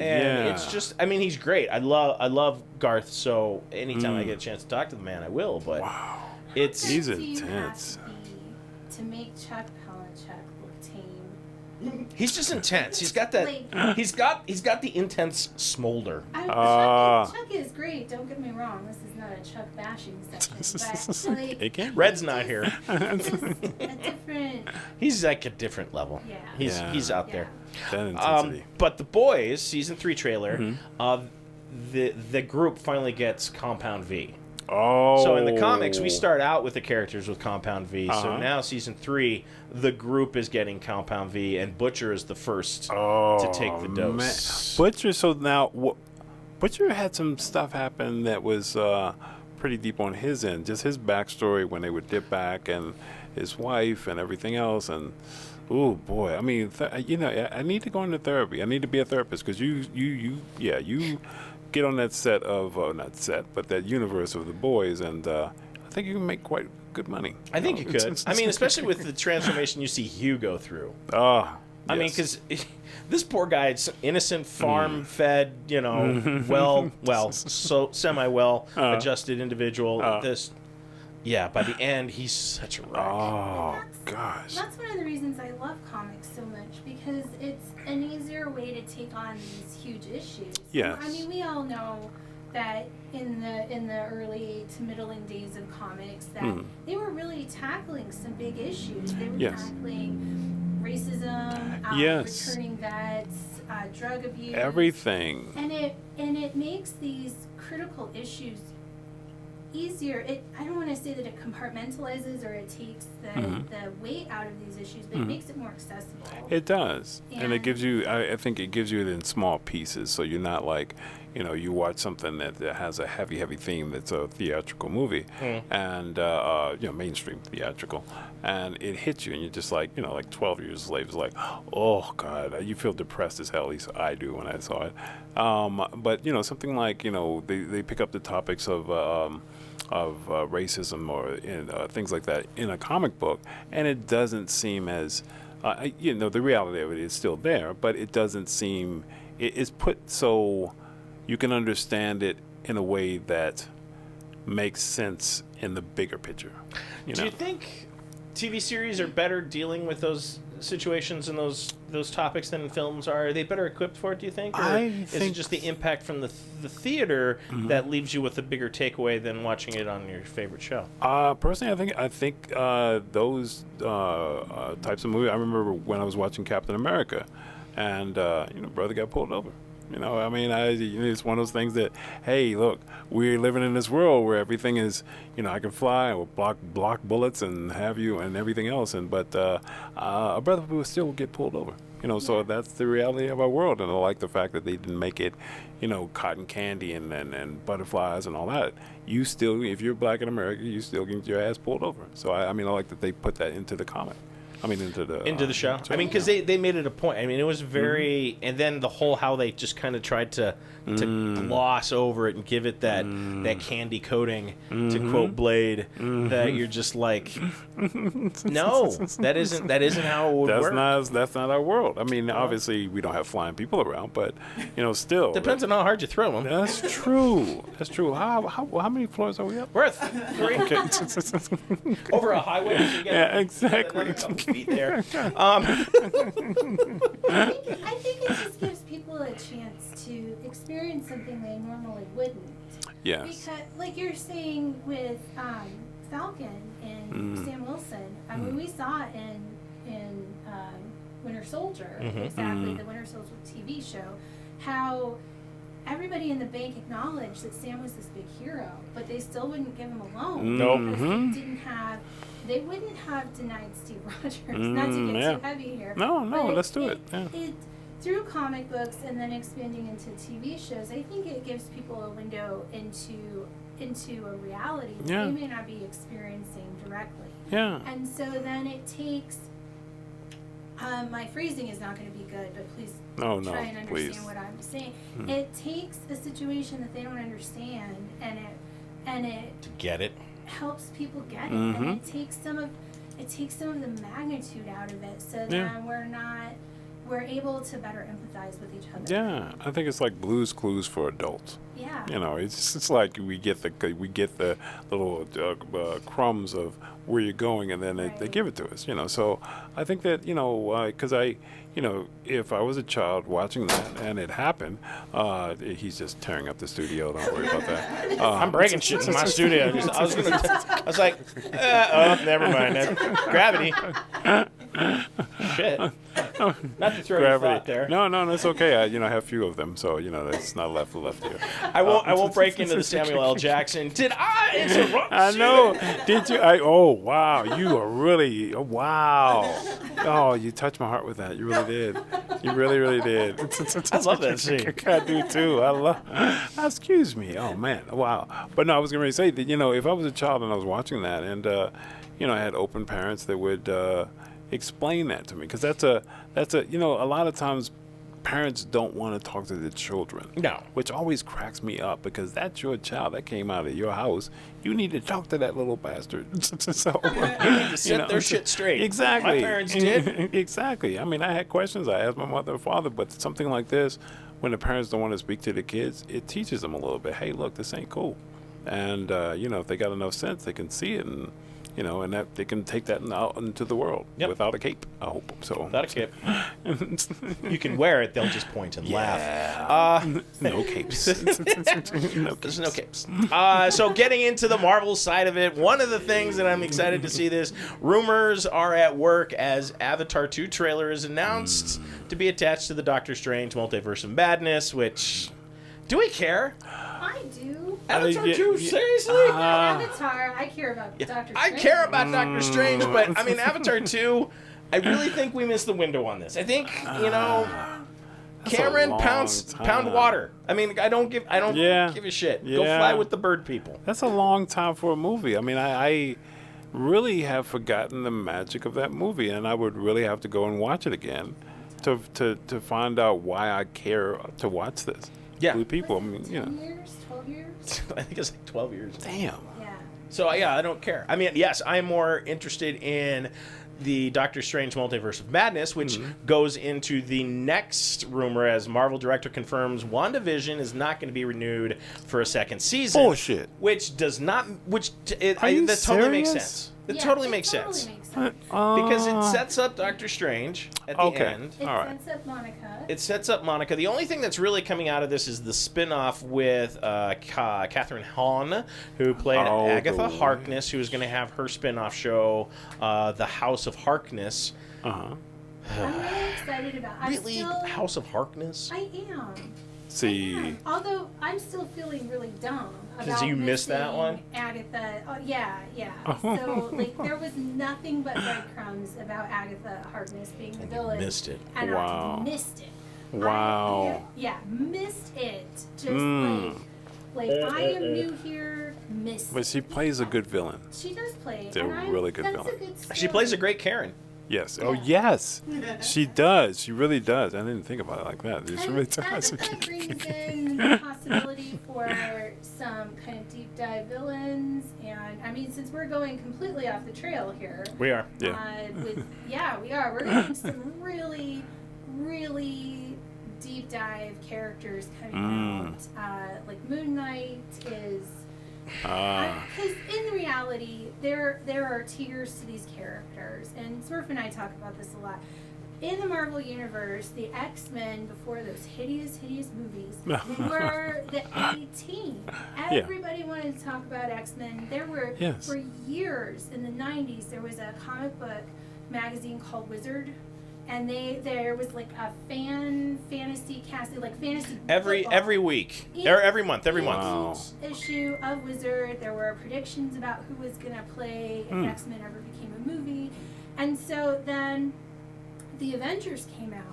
And it's just, I mean, he's great. I love Garth, so anytime I get a chance to talk to the man, I will. But he's What do you intense. have to be to make Chuck Palahniuk look tame? he's just intense. He's got that. He's got the intense smolder. Chuck is great. Don't get me wrong. This is not a Chuck bashing session, but like, It can't. Red's not here. it's just a different. He's like a different level. Yeah. He's out there. That intensity. But The Boys season 3 trailer, the group finally gets Compound V. Oh. So in the comics, we start out with the characters with Compound V. So now season 3, the group is getting Compound V, and Butcher is the first to take the dose. Man. Butcher. So now, Butcher had some stuff happen that was pretty deep on his end. Just his backstory when they would dip back, and his wife and everything else, and. Oh boy! I mean, I need to go into therapy. I need to be a therapist because you get on that set of not set, but that universe of The Boys, and I think you can make quite good money. I think you could. I mean, especially with the transformation you see Hugh go through. I mean, because this poor guy, it's innocent, farm-fed, so semi-well adjusted individual. By the end, he's such a wreck. Oh, gosh. That's one of the reasons I love comics so much, because it's an easier way to take on these huge issues. Yes. I mean, we all know that in the early to middling days of comics that they were really tackling some big issues. They were tackling racism, returning vets, drug abuse, everything. And it makes these critical issues easier. I don't want to say that it compartmentalizes or it takes the weight out of these issues, but it makes it more accessible. It does, and it gives you. I think it gives you it in small pieces, so you're not like, you watch something that has a heavy theme that's a theatrical movie, and mainstream theatrical, and it hits you, and you're just like, like 12 years later, it's like, oh God, you feel depressed as hell. At least I do when I saw it. But something like they pick up the topics of racism or things like that in a comic book, and it doesn't seem as the reality of it is still there, but it doesn't seem it's put so you can understand it in a way that makes sense in the bigger picture. Do you think TV series are better dealing with those situations and those topics than films are? Are they better equipped for it, do you think? Or is it just the impact from the theater that leaves you with a bigger takeaway than watching it on your favorite show? Personally, I think those types of movies. I remember when I was watching Captain America, and brother got pulled over. It's one of those things that, hey, look, we're living in this world where everything is, I can fly, or block bullets and have you and everything else, but a brother will still get pulled over. So that's the reality of our world, and I like the fact that they didn't make it, cotton candy and butterflies and all that. You still, if you're black in America, you still get your ass pulled over. So I like that they put that into the comic. Into the show. Because they made it a point. It was very, and then the whole how they just kind of tried to gloss over it and give it that candy coating, to quote Blade, that you're just like, no, that isn't how it would work. That's not our world. Obviously we don't have flying people around, but still depends on how hard you throw them. That's true. That's true. How many floors are we up? We're at 3. Okay. Over a highway. So you get exactly. Feet there. I think it just gives people people a chance to experience something they normally wouldn't. Yes. Because, like you're saying with Falcon and Sam Wilson, I mean, we saw it in Winter Soldier, exactly, the Winter Soldier TV show, how everybody in the bank acknowledged that Sam was this big hero, but they still wouldn't give him a loan. Nope. Because they wouldn't have denied Steve Rogers. Not to get too heavy here. No, but let's do it. Yeah. Through comic books and then expanding into TV shows, I think it gives people a window into a reality that they may not be experiencing directly. Yeah. And so then it takes. My phrasing is not going to be good, but please try and understand what I'm saying. It takes a situation that they don't understand, and it To get it. helps people get it, and it takes some of the magnitude out of it, so that we're able to better empathize with each other. Yeah, I think it's like Blue's Clues for adults. Yeah. You know, it's like we get the little crumbs of where you're going, and then they give it to us. You know, so I think that because if I was a child watching that and it happened, he's just tearing up the studio. Don't worry about that. I'm breaking shit in my studio. I was like, never mind. Gravity. Shit. Not to throw your thought there. No, that's okay. I have a few of them, so it's not left here. I won't break into the Samuel L. Jackson. Did I interrupt I you? know. Did you? Oh wow, you are really wow. Oh, you touched my heart with that. You really did. You really did. I love that scene. I do too. I love. Excuse me. Oh man. Wow. But no, I was going to say that if I was a child and I was watching that, and I had open parents that would explain that to me, because that's a a lot of times parents don't want to talk to their children. No. Which always cracks me up, because that's your child that came out of your house. You need to talk to that little bastard. So You need to set their shit straight. Exactly. My parents did. Exactly. I mean, I had questions. I asked my mother and father, but something like this, when the parents don't want to speak to the kids, it teaches them a little bit. Hey, look, this ain't cool. And if they got enough sense, they can see it, and and that they can take that out into the world without a cape. I hope so. Without a cape. You can wear it. They'll just point and laugh. No capes. There's no capes. So getting into the Marvel side of it, one of the things that I'm excited to see this, rumors are at work as Avatar 2 trailer is announced to be attached to the Doctor Strange Multiverse of Madness, which, do we care? I do. Avatar 2, seriously? Avatar, I care about Doctor Strange. I care about Doctor Strange, but I mean, Avatar 2, I really think we missed the window on this. I think, Cameron pound water. I mean, I don't give a shit. Go fly with the bird people. That's a long time for a movie. I mean, I really have forgotten the magic of that movie, and I would really have to go and watch it again to find out why I care to watch this. Yeah. With people, Was it 10 years, 12 years? I think it's like 12 years. Damn. Yeah. So, I don't care. I mean, yes, I'm more interested in the Doctor Strange Multiverse of Madness, which goes into the next rumor as Marvel director confirms WandaVision is not going to be renewed for a second season. Bullshit. Which does not, that totally makes sense. It totally makes sense. Because it sets up Doctor Strange at the end. It sets up Monica. The only thing that's really coming out of this is the spin-off with Catherine Hahn, who played Agatha Harkness, who is going to have her spin-off show, The House of Harkness. I'm really excited about it. House of Harkness? I am. See. Although I'm still feeling really dumb Because you missed that one? Agatha. Oh, yeah. So, there was nothing but breadcrumbs about Agatha Harkness being the villain. You missed it. And I missed it. Wow. Missed it. Just I am new here, missed But she plays a good villain. She does play. She's a really good villain. She plays a great Karen. Yes. Oh, yes. She does. She really does. I didn't think about it like that. She really does. That kind of brings in the possibility for some kind of deep dive villains. And, I mean, since we're going completely off the trail here. We are. Yeah. We are. We're getting some really, really deep dive characters coming out. Like Moon Knight is... Because in reality, there are tiers to these characters, and Smurf and I talk about this a lot. in the Marvel Universe, the X-Men, before those hideous movies, were the A-Team. Everybody wanted to talk about X-Men. There were, for years in the 90s, there was a comic book magazine called Wizard. And there was like a fantasy casting, like fantasy every week, every month. Wow. Each issue of Wizard, there were predictions about who was going to play if X-Men ever became a movie. And so then the Avengers came out.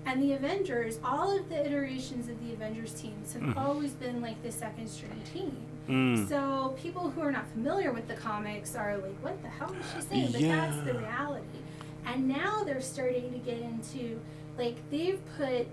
And the Avengers, all of the iterations of the Avengers teams have always been like the second string team. So people who are not familiar with the comics are like, what the hell is she saying? But that's the reality. And now they're starting to get into, like, they've put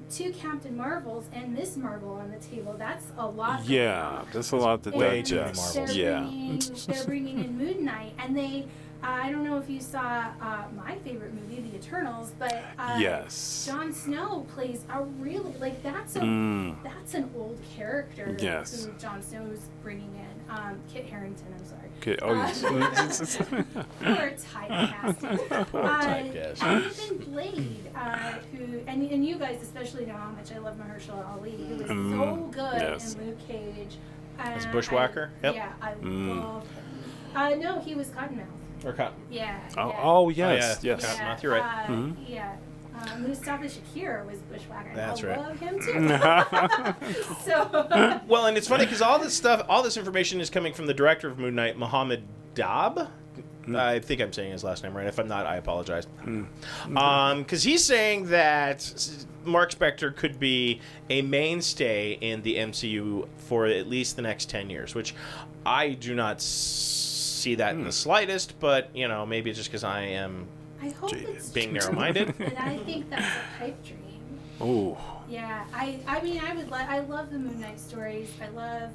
2 Captain Marvels and Miss Marvel on the table. That's a lot. Yeah, that's a lot to digest. They're bringing in Moon Knight, and they, I don't know if you saw my favorite movie, The Eternals, but Jon Snow plays a really, like, that's an old character who Jon Snow is bringing in. Kit Harington, I'm sorry. Poor typecasting. And even Blade, who, and you guys especially know how much I love Mahershala Ali, who was so good in Luke Cage. As Bushwhacker? Yeah, I love him. No, he was Cottonmouth. Or Cotton. Yeah. Yes. Cottonmouth, you're right. Yeah. Mustafa Shakir was Bushwhacker. That's I right. love him too. So. Well, and it's funny because all this information is coming from the director of Moon Knight, Mohammed Dab. I think I'm saying his last name right. If I'm not, I apologize. Because he's saying that Mark Spector could be a mainstay in the MCU for at least the next 10 years, which I do not see that in the slightest. But maybe it's just because I am. I hope it's being true. narrow-minded. But I think that's a pipe dream. Oh. Yeah, I mean, I love the Moon Knight stories. I love,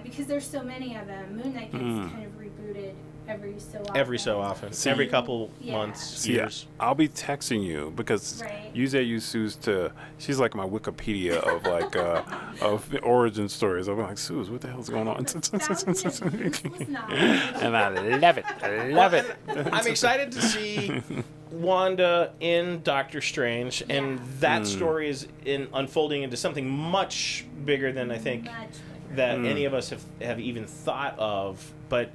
because there's so many of them. Moon Knight gets kind of rebooted every so often. Every couple months, years. I'll be texting you because Yuze Suze she's like my Wikipedia of like of origin stories. I'll be like, Suze, what the hell's going on? And I love it. I'm excited to see Wanda in Doctor Strange, and that story is unfolding into something much bigger than I think that any of us have even thought of. But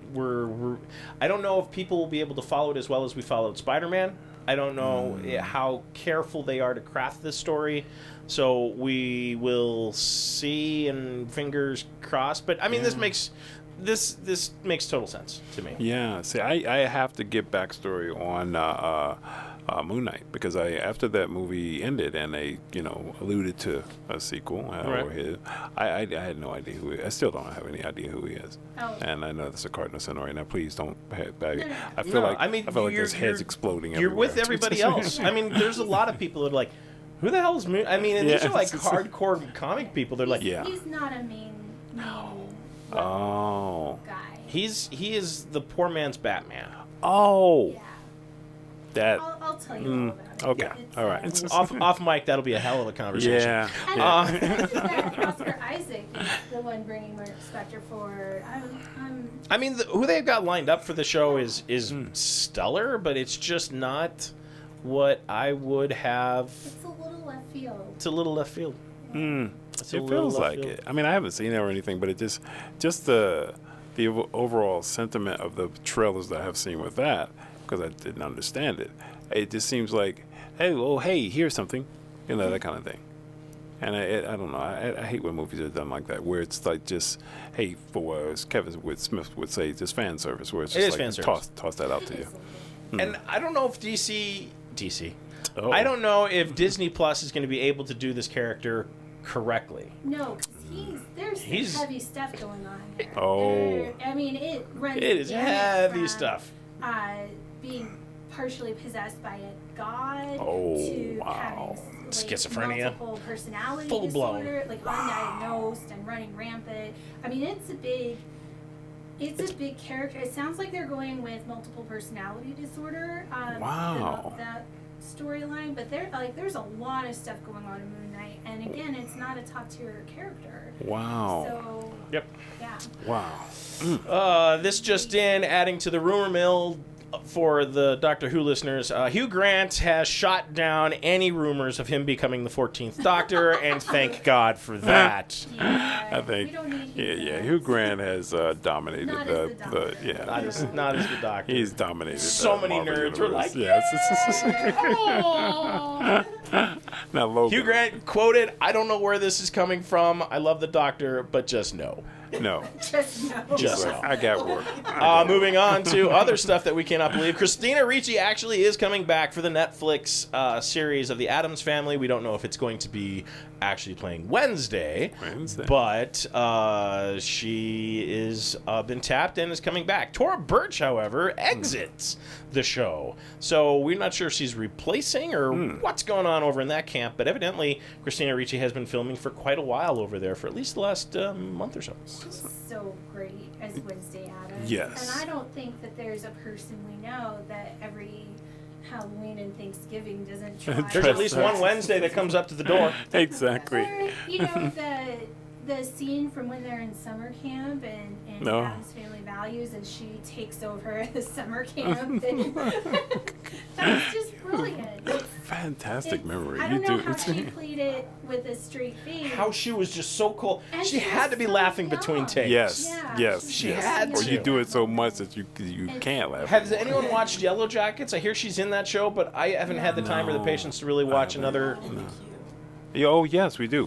I don't know if people will be able to follow it as well as we followed Spider-Man. I don't know how careful they are to craft this story. So we will see, and fingers crossed. But I mean, this makes total sense to me. Yeah. See, I have to get backstory on Moon Knight because after that movie ended and they alluded to a sequel. I had no idea who he is. I still don't have any idea who he is. Oh. And I know that's a Cardinal Sin right now. Please don't. I feel like there's heads exploding. You're with everybody else. I mean, there's a lot of people that are like, who the hell is Moon? I mean, and these are like hardcore comic people. They're like, he's not a main guy. He is the poor man's Batman. Oh. Yeah. That. I'll tell you all about it. Okay. All right. Off mic, that'll be a hell of a conversation. Yeah. And Oscar Isaac is the one bringing Mark Spector forward. I mean, who they've got lined up for the show is stellar, but it's just not what I would have. It's a little left field. It's a little left field. It feels like it. I mean, I haven't seen it or anything, but it just the overall sentiment of the trailers that I have seen with that, because I didn't understand it. It just seems like, hey, here's something, that kind of thing. And I don't know. I hate when movies are done like that, where it's like just, hey, for as Kevin Smith would say, just fan service, where it's just like toss that out to you. And I don't know if DC. I don't know if Disney Plus is going to be able to do this character correctly. No, there's heavy stuff going on there. Oh. I mean, it is heavy stuff. Being partially possessed by a god to having schizophrenia, multiple personality full disorder, like undiagnosed and running rampant. I mean, it's a big character. It sounds like they're going with multiple personality disorder. That storyline, but there's a lot of stuff going on in Moon Knight, and again, it's not a top tier character. Wow. So. Yep. Yeah. Wow. This just in, adding to the rumor mill. for the Doctor Who listeners, Hugh Grant has shot down any rumors of him becoming the 14th Doctor, and thank God for that. I think, we don't need Hugh Grant has dominated Not the as the Doctor. yeah. Not as the Doctor. He's dominated. So the many Marvel nerds were universe. like, Now, Logan. Hugh Grant quoted, "I don't know where this is coming from. I love the Doctor, but just no." No. Just no. Just Like, no. I got work. Moving on to other stuff that we cannot believe. Christina Ricci actually is coming back for the Netflix series of The Addams Family. We don't know if it's going to be actually playing Wednesday. But she is been tapped and is coming back. Tora Birch, however, exits the show. So we're not sure if she's replacing or what's going on over in that camp. But evidently, Christina Ricci has been filming for quite a while over there, for at least the last month or so. She's so great as Wednesday Addams. Yes. And I don't think that there's a person we know that every Halloween and Thanksgiving doesn't try. There's at least one Wednesday that comes up to the door. Exactly. Or, you know, the scene from when they're in summer camp and No. Addams Family Values, and she takes over the summer camp. And that's just brilliant. Fantastic memory. I You don't know do. how she played it with a straight face. How she was just so cool. And She she had was to be so laughing young. between takes. Yes. Yeah, Yes. she's She yes. had Or you to. do it so much that you And- can't laugh. Has anymore. anyone watched Yellow Jackets? I hear she's in that show, but I haven't had the time or the No. patience to really watch haven't. another. Yeah, oh yes, we do.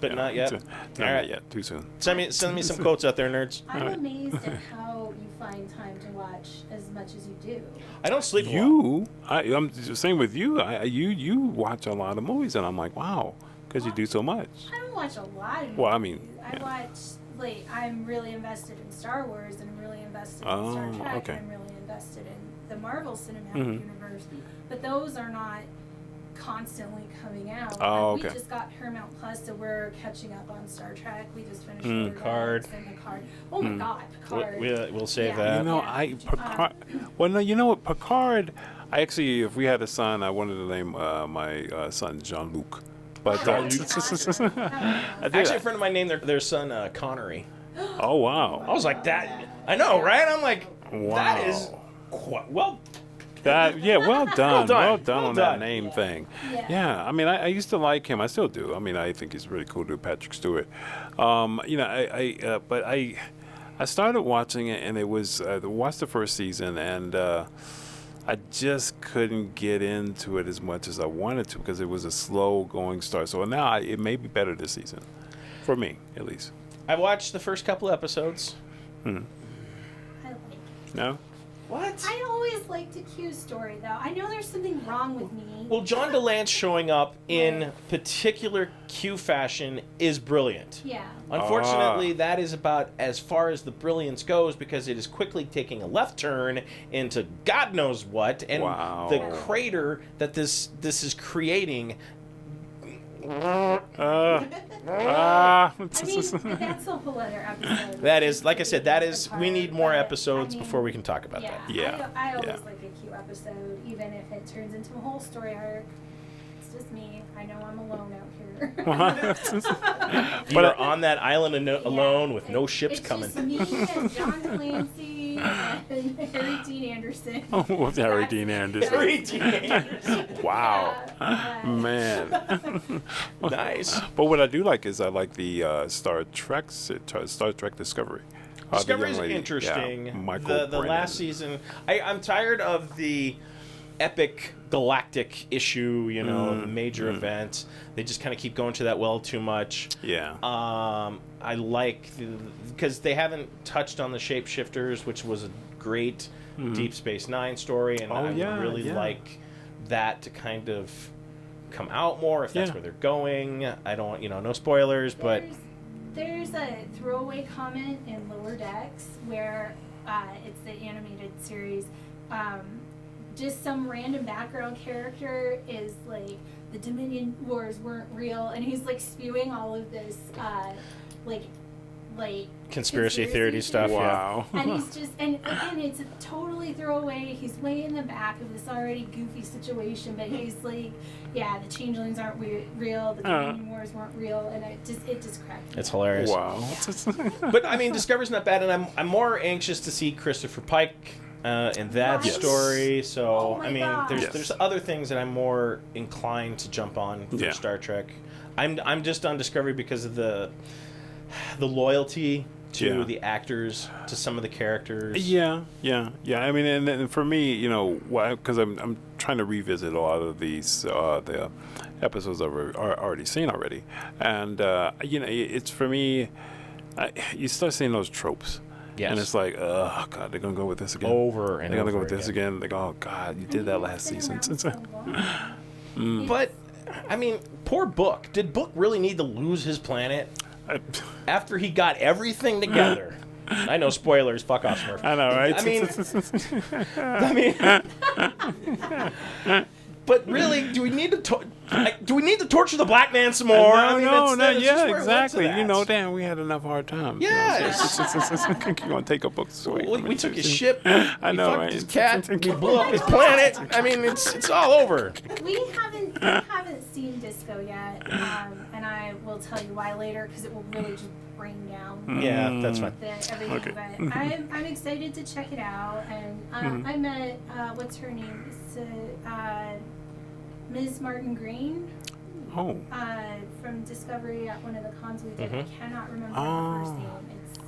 But Yeah, not yet. Not All right. yet. Too soon. Send me some quotes out there, nerds. I'm amazed at how you find time to watch as much as you do. I don't sleep a lot. I'm the same with you. You watch a lot of movies, and I'm like, wow, because you do so much. I don't watch a lot of Well, I movies. mean, I yeah. watch, like, I'm really invested in Star Wars, and I'm really invested in Oh, Star Trek, okay. and I'm really invested in the Marvel Cinematic Mhm. Universe. But those are not constantly coming out. Oh, Like, okay. We just got Paramount Plus, so we're catching up on Star Trek. We just finished Picard. and Picard. Oh my God, Picard. We'll save Yeah. that. You know, Yeah. Picard. Well, no, you know what, Picard. I actually, if we had a son, I wanted to name my son Jean-Luc. But I did. Actually, a friend of mine named their son Connery. Oh wow. I was like, that. I know, right? I'm like, Wow. that is quite well. Well done. Well done Well on done. that name thing. Yeah. Yeah, I mean, I used to like him. I still do. I mean, I think he's really cool to Patrick Stewart. You know, but I started watching it, and it was I watched the first season, and I just couldn't get into it as much as I wanted to because it was a slow going start. So now it may be better this season, for me at least. I watched the first couple episodes. I like it. No. What? I always liked a Q story, though. I know there's something wrong with me. Well, John DeLance showing up in particular Q fashion is brilliant. Yeah. Unfortunately, that is about as far as the brilliance goes because it is quickly taking a left turn into God knows what, and Wow. the crater that this is creating. I mean, but that's a whole other episode. That is, like I said, that is. We need more But, episodes I mean, before we can talk about that. Yeah. I always Yeah. like a Q episode, even if it turns into a whole story arc. It's just me. I know I'm alone out here. You are on that island alone with no It- ships it's coming. Just me and John Clancy and Harry Dean Anderson. Oh, Harry Dean Anderson. Harry Dean Anderson. Wow. Yeah. Man. Nice. But what I do like is I like the Star Trek Discovery. The Discovery is young lady. interesting. Yeah, Michael the Brennan. last season, I'm tired of the epic galactic issue, you know, the major events. They just kind of keep going to that well too much. Yeah. I like because they haven't touched on the shapeshifters, which was a great Deep Space Nine story, and I would really like that to kind of come out more if that's where they're going. I don't, no spoilers, but There's a throwaway comment in Lower Decks where it's the animated series. Just some random background character is like, the Dominion Wars weren't real, and he's like spewing all of this like conspiracy theory stuff. Wow. And he's just, and again, it's a totally throwaway. He's way in the back of this already goofy situation, but he's like, yeah, the changelings aren't real, the Dominion Wars weren't real, and it just cracked me It's up. hilarious. Wow. But I mean, Discovery's not bad, and I'm more anxious to see Christopher Pike in that Right? story. So Oh my I mean, gosh. there's other things that I'm more inclined to jump on for Yeah. Star Trek. I'm just on Discovery because of the loyalty to Yeah. the actors, to some of the characters. Yeah. I mean, and for me, you know, because I'm trying to revisit a lot of these the episodes I've already seen already, and you know, it's for me, you start seeing those tropes. Yes. And it's like, oh God, they're gonna go with this again. Over and they're gonna over go with this again. They go, oh God, you did that last It's been season. around so long. But I mean, poor Book. Did Book really need to lose his planet after he got everything together? I know, spoilers. Fuck off, Smurf. I know, right? But really, do we need to torture the black man some more? I mean, that's just yeah, where it went to exactly. that. You know, damn, we had enough hard times. Yes. You gonna take a book away. We took his ship. I know, fucked right? his cat. We blew up his planet. I mean, it's all over. We haven't seen Disco yet, and I will tell you why later because it will really just bring down Yeah, that's fine. everything. Okay. But I'm excited to check it out, and I met what's her name, Ms. Martin Green Oh. from Discovery at one of the cons we did. Mhm. I cannot remember her first name. It's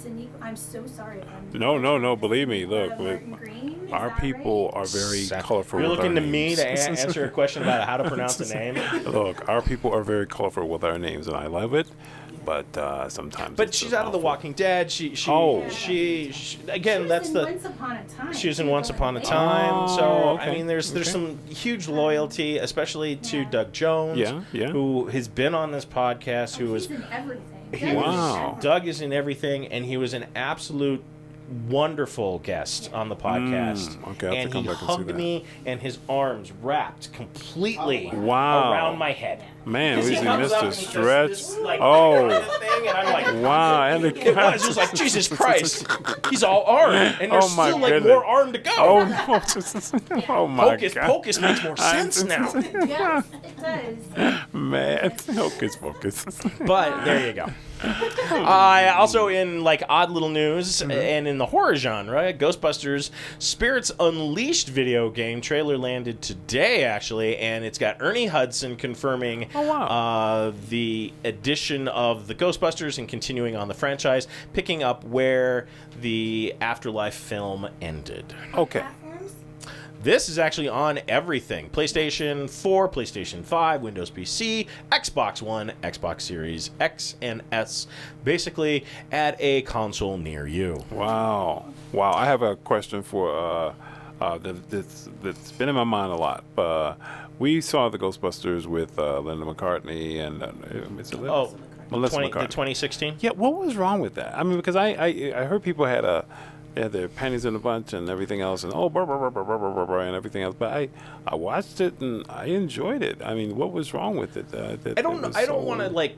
Sanique. I'm so sorry if I'm. No. Believe me. Look, Martin Green. Is our that people right? are very Seth, colorful. You're with looking our to me to names. answer a question about how to pronounce a name. Look, our people are very colorful with our names, and I love it. But sometimes. But it's she's so out of The awful. Walking Dead. She Oh. again. That's in the. Once Upon a Time. She was in Once Upon a Time. Time, so Oh, I okay. mean, there's Okay. some huge loyalty, especially to Yeah. Doug Jones, Yeah. who has been on this podcast, who was He's in everything. he Doug is Wow. Doug is in everything, and he was an absolute wonderful guest on the podcast. okay, I'll have to and come he back and see hugged that. me, and his arms wrapped completely Wow. around my head. Man, Because was he he comes up Mr. and he does Stretch? this, like, Oh. kind of thing, and I'm like, Wow, and it was just like, Jesus Christ, he's all armed, and there's Oh, my still like goodness. more arm to go. Oh no! Oh my Hocus God! Pocus makes more sense now. Yes, it does. Man, hocus pocus. But there you go. Also in like odd little news and in the horror genre, Ghostbusters Spirits Unleashed video game trailer landed today actually, and it's got Ernie Hudson confirming the addition of the Ghostbusters and continuing on the franchise, picking up where the Afterlife film ended. Okay. Platforms? This is actually on everything. PlayStation 4, PlayStation 5, Windows PC, Xbox One, Xbox Series X and S. Basically, at a console near you. Wow. I have a question for that's been in my mind a lot. We saw the Ghostbusters with Linda McCartney and is it Linda? Oh, Melissa the McCartney. 2016? Yeah, what was wrong with that? I mean, because I heard people had their panties in a bunch and everything else, and and everything else. But I watched it and I enjoyed it. I mean, what was wrong with it? I don't want to like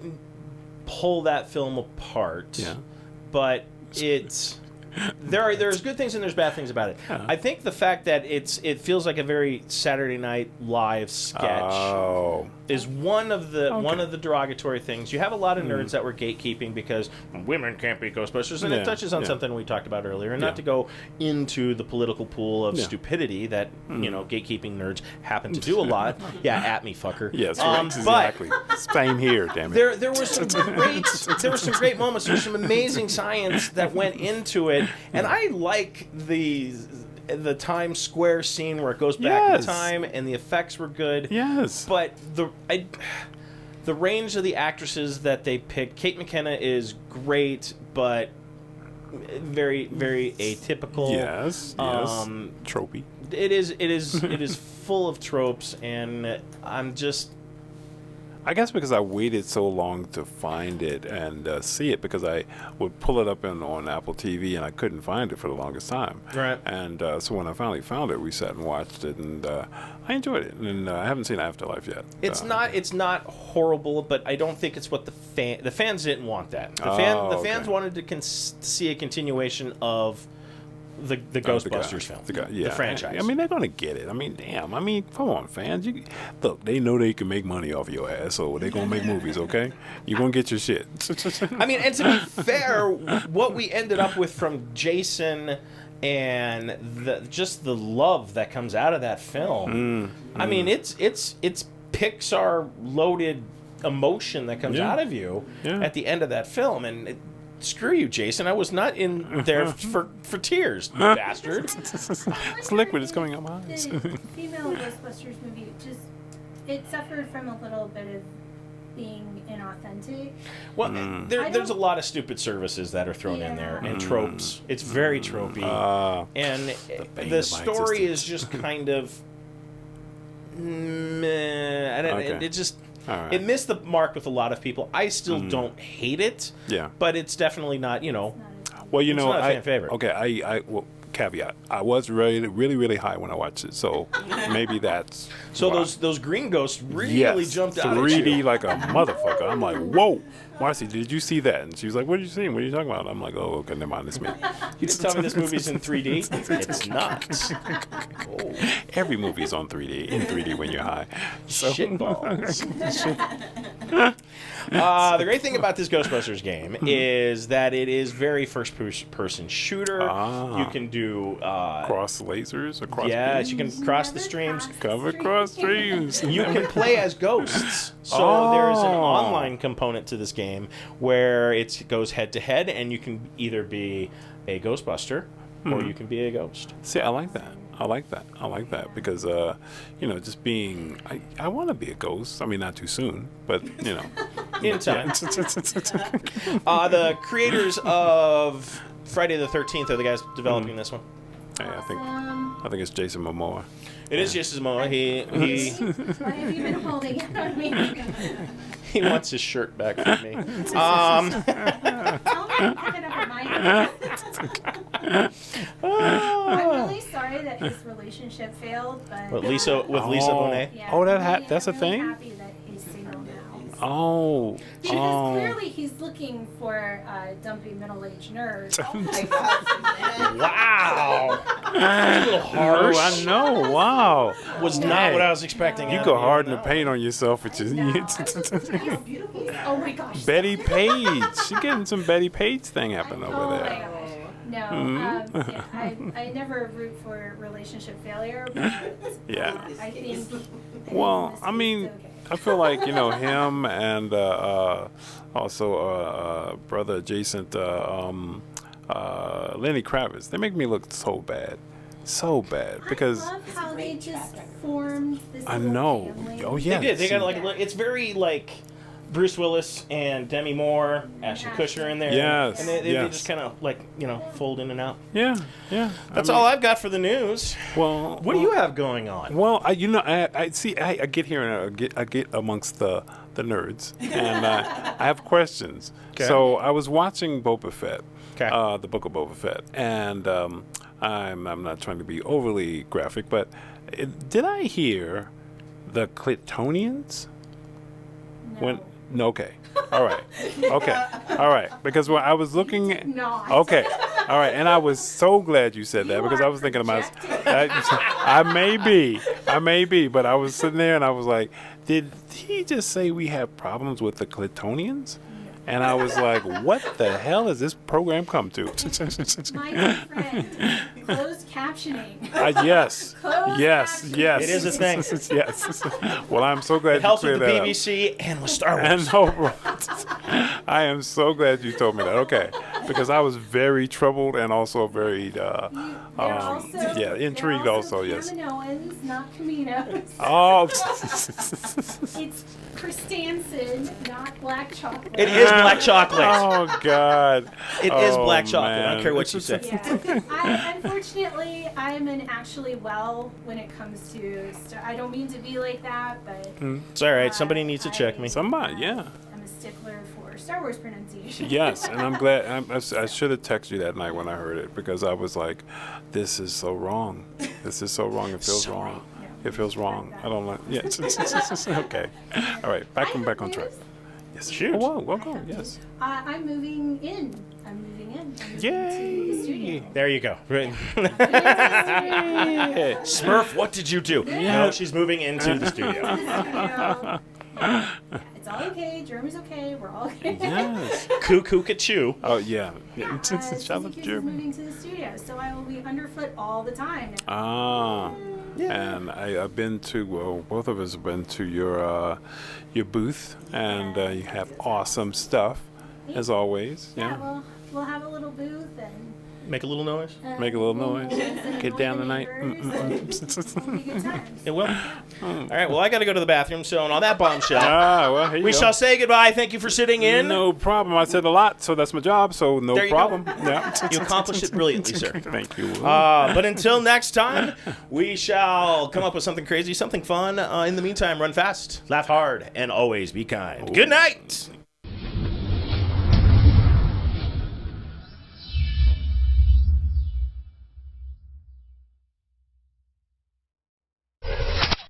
pull that film apart. Yeah. But it's there's good things and there's bad things about it. Yeah. I think the fact that it feels like a very Saturday Night Live sketch Oh. is one of the derogatory things. You have a lot of nerds that were gatekeeping because women can't be Ghostbusters, and it touches on something we talked about earlier. And not to go into the political pool of stupidity that gatekeeping nerds happen to do a lot. Yeah, at me, fucker. Yes, but exactly. Same here, damn it. there were some great moments. There's some amazing science that went into it, and I like the Times Square scene where it goes back in time, and the effects were good. Yes. But the range of the actresses that they picked, Kate McKenna is great, but very, very atypical. Yes. Tropey. It is full of tropes, and I'm just. I guess because I waited so long to find it and see it, because I would pull it up on Apple TV and I couldn't find it for the longest time. Right. And so when I finally found it, we sat and watched it, and I enjoyed it. And I haven't seen Afterlife yet. It's not horrible, but I don't think it's what the fans didn't want that. The fans okay. wanted to see a continuation of the Ghostbusters film, the franchise. I mean, they're gonna get it. I mean, damn. I mean, come on, fans. Look, they know they can make money off your ass, so they're gonna make movies. Okay, you're gonna get your shit. I mean, and to be fair, what we ended up with from Jason and just the love that comes out of that film. I mean, it's Pixar loaded emotion that comes out of you at the end of that film, and screw you, Jason. I was not in there for tears, you bastard. It's liquid. It's coming out my eyes. The female Ghostbusters movie it suffered from a little bit of being inauthentic. Well, there's a lot of stupid services that are thrown in there and tropes. It's very tropey, and the story is just kind of meh. It just. Right. It missed the mark with a lot of people. I still don't hate it. Yeah. But it's definitely not, Well, it's not a fan favorite. Okay, well, caveat. I was really, really, really high when I watched it, so maybe that's so why. Those green ghosts really jumped out 3D at you. like a motherfucker. I'm like, whoa. Marcy, did you see that? And she was like, what are you seeing? What are you talking about? I'm like, oh, okay, never mind, it's me. You didn't tell me this movie's in 3D? It's not. Oh. Every movie is in 3D when you're high. So. Shitballs. The great thing about this Ghostbusters game is that it is very first-person shooter. You can do cross lasers, across beams? You can cross the streams. Cross streams. You can play as ghosts. So there's an online component to this game where it goes head-to-head, and you can either be a Ghostbuster or you can be a ghost. See, I like that. I like that because, just being, I want to be a ghost. I mean, not too soon, but, In time. The creators of Friday the 13th are the guys developing this one. Yeah, I think it's Jason Momoa. It is Jason Momoa. Why have you been holding it on me? He wants his shirt back from me. Tell me to pick it up at my house. I'm really sorry that his relationship failed, but With Lisa Bonet. Yeah, that's a I'm really thing? happy that he's single now. Because clearly he's looking for a dumpy middle-aged nerd. Oh my God. Wow. That's a little harsh. I know. Wow. Was not what I was expecting. You go hard in the paint on yourself, which is Oh my gosh. Betty Page. She's getting some Betty Page thing happening over there. My gosh. No, I never root for relationship failure. But Yeah. I think. Well, I mean, I feel like him and also brother adjacent Lenny Kravitz. They make me look so bad because I love how they just formed this. I little know. family. Oh yeah. They did. They got it's very like Bruce Willis and Demi Moore, Ashton Kutcher in there. Yes. And they just kind of fold in and out. Yeah. That's all I've got for the news. Well, What do you have going on? Well, I see. I get here and I get amongst the nerds, and I have questions. Okay. So I was watching Boba Fett, Okay. the Book of Boba Fett, and I'm not trying to be overly graphic, but did I hear the Clitonians? No. No, okay. All right. Okay. All right. Because when I was looking. Not. Okay. All right. And I was so glad you said that You because are I was thinking to myself, projecting. I may be, but I was sitting there and I was like, did he just say we have problems with the Clitonians? And I was like, what the hell has this program come to? My friend, closed captioning. Yes. Closed Yes. captioning. Yes. It is a thing. Yes. Well, I'm so glad It helps you with cleared the that up. BBC and with Star Wars. And no, I am so glad you told me that. Okay, because I was very troubled and also very, intrigued. Also, yes. Kaminoans, not Caminos. Oh, It's Christensen, not black chocolate. It is black chocolate. oh God! It is Oh, black chocolate. I don't man. care what you say. Yeah. Unfortunately, I'm an actually well when it comes to. I don't mean to be like that, but. It's all right. Somebody needs to check me. Somebody, yeah. I'm a stickler for Star Wars pronunciation. Yes, and I'm glad. I should have texted you that night when I heard it because I was like, "This is so wrong. This is so wrong. It feels So wrong. wrong. It feels wrong. I don't like." Yeah. Okay. All right. Back on track. Yes. Shoot. Oh, well, go. Yes. I'm moving in. I'm moving in. I'm moving Yay. to the studio. There you go. Yeah. Smurf, what did you do? No, she's moving into the studio. To the studio. Yeah. It's all okay. Jeremy's okay. We're all okay. Yes. Cuckoo-ca-choo. Oh yeah. Susie Shout out to Kiss is Jeremy. moving to the studio, so I will be underfoot all the time. Ah. And I've been to, well, both of us have been to your booth, and you have awesome stuff, as always. Yeah, Yeah. we'll have a little booth and Make a little noise. Make a little noise. and Get annoy down the tonight. neighbors, and it'll be good times. It will. All right, well, I got to go to the bathroom, so on that bombshell, Well, here you we go. shall say goodbye. Thank you for sitting in. No problem. I said a lot, so that's my job. So no There you problem. go. Yeah. You accomplished it brilliantly, sir. Thank you. But until next time, we shall come up with something crazy, something fun. In the meantime, run fast, laugh hard, and always be kind. Good night.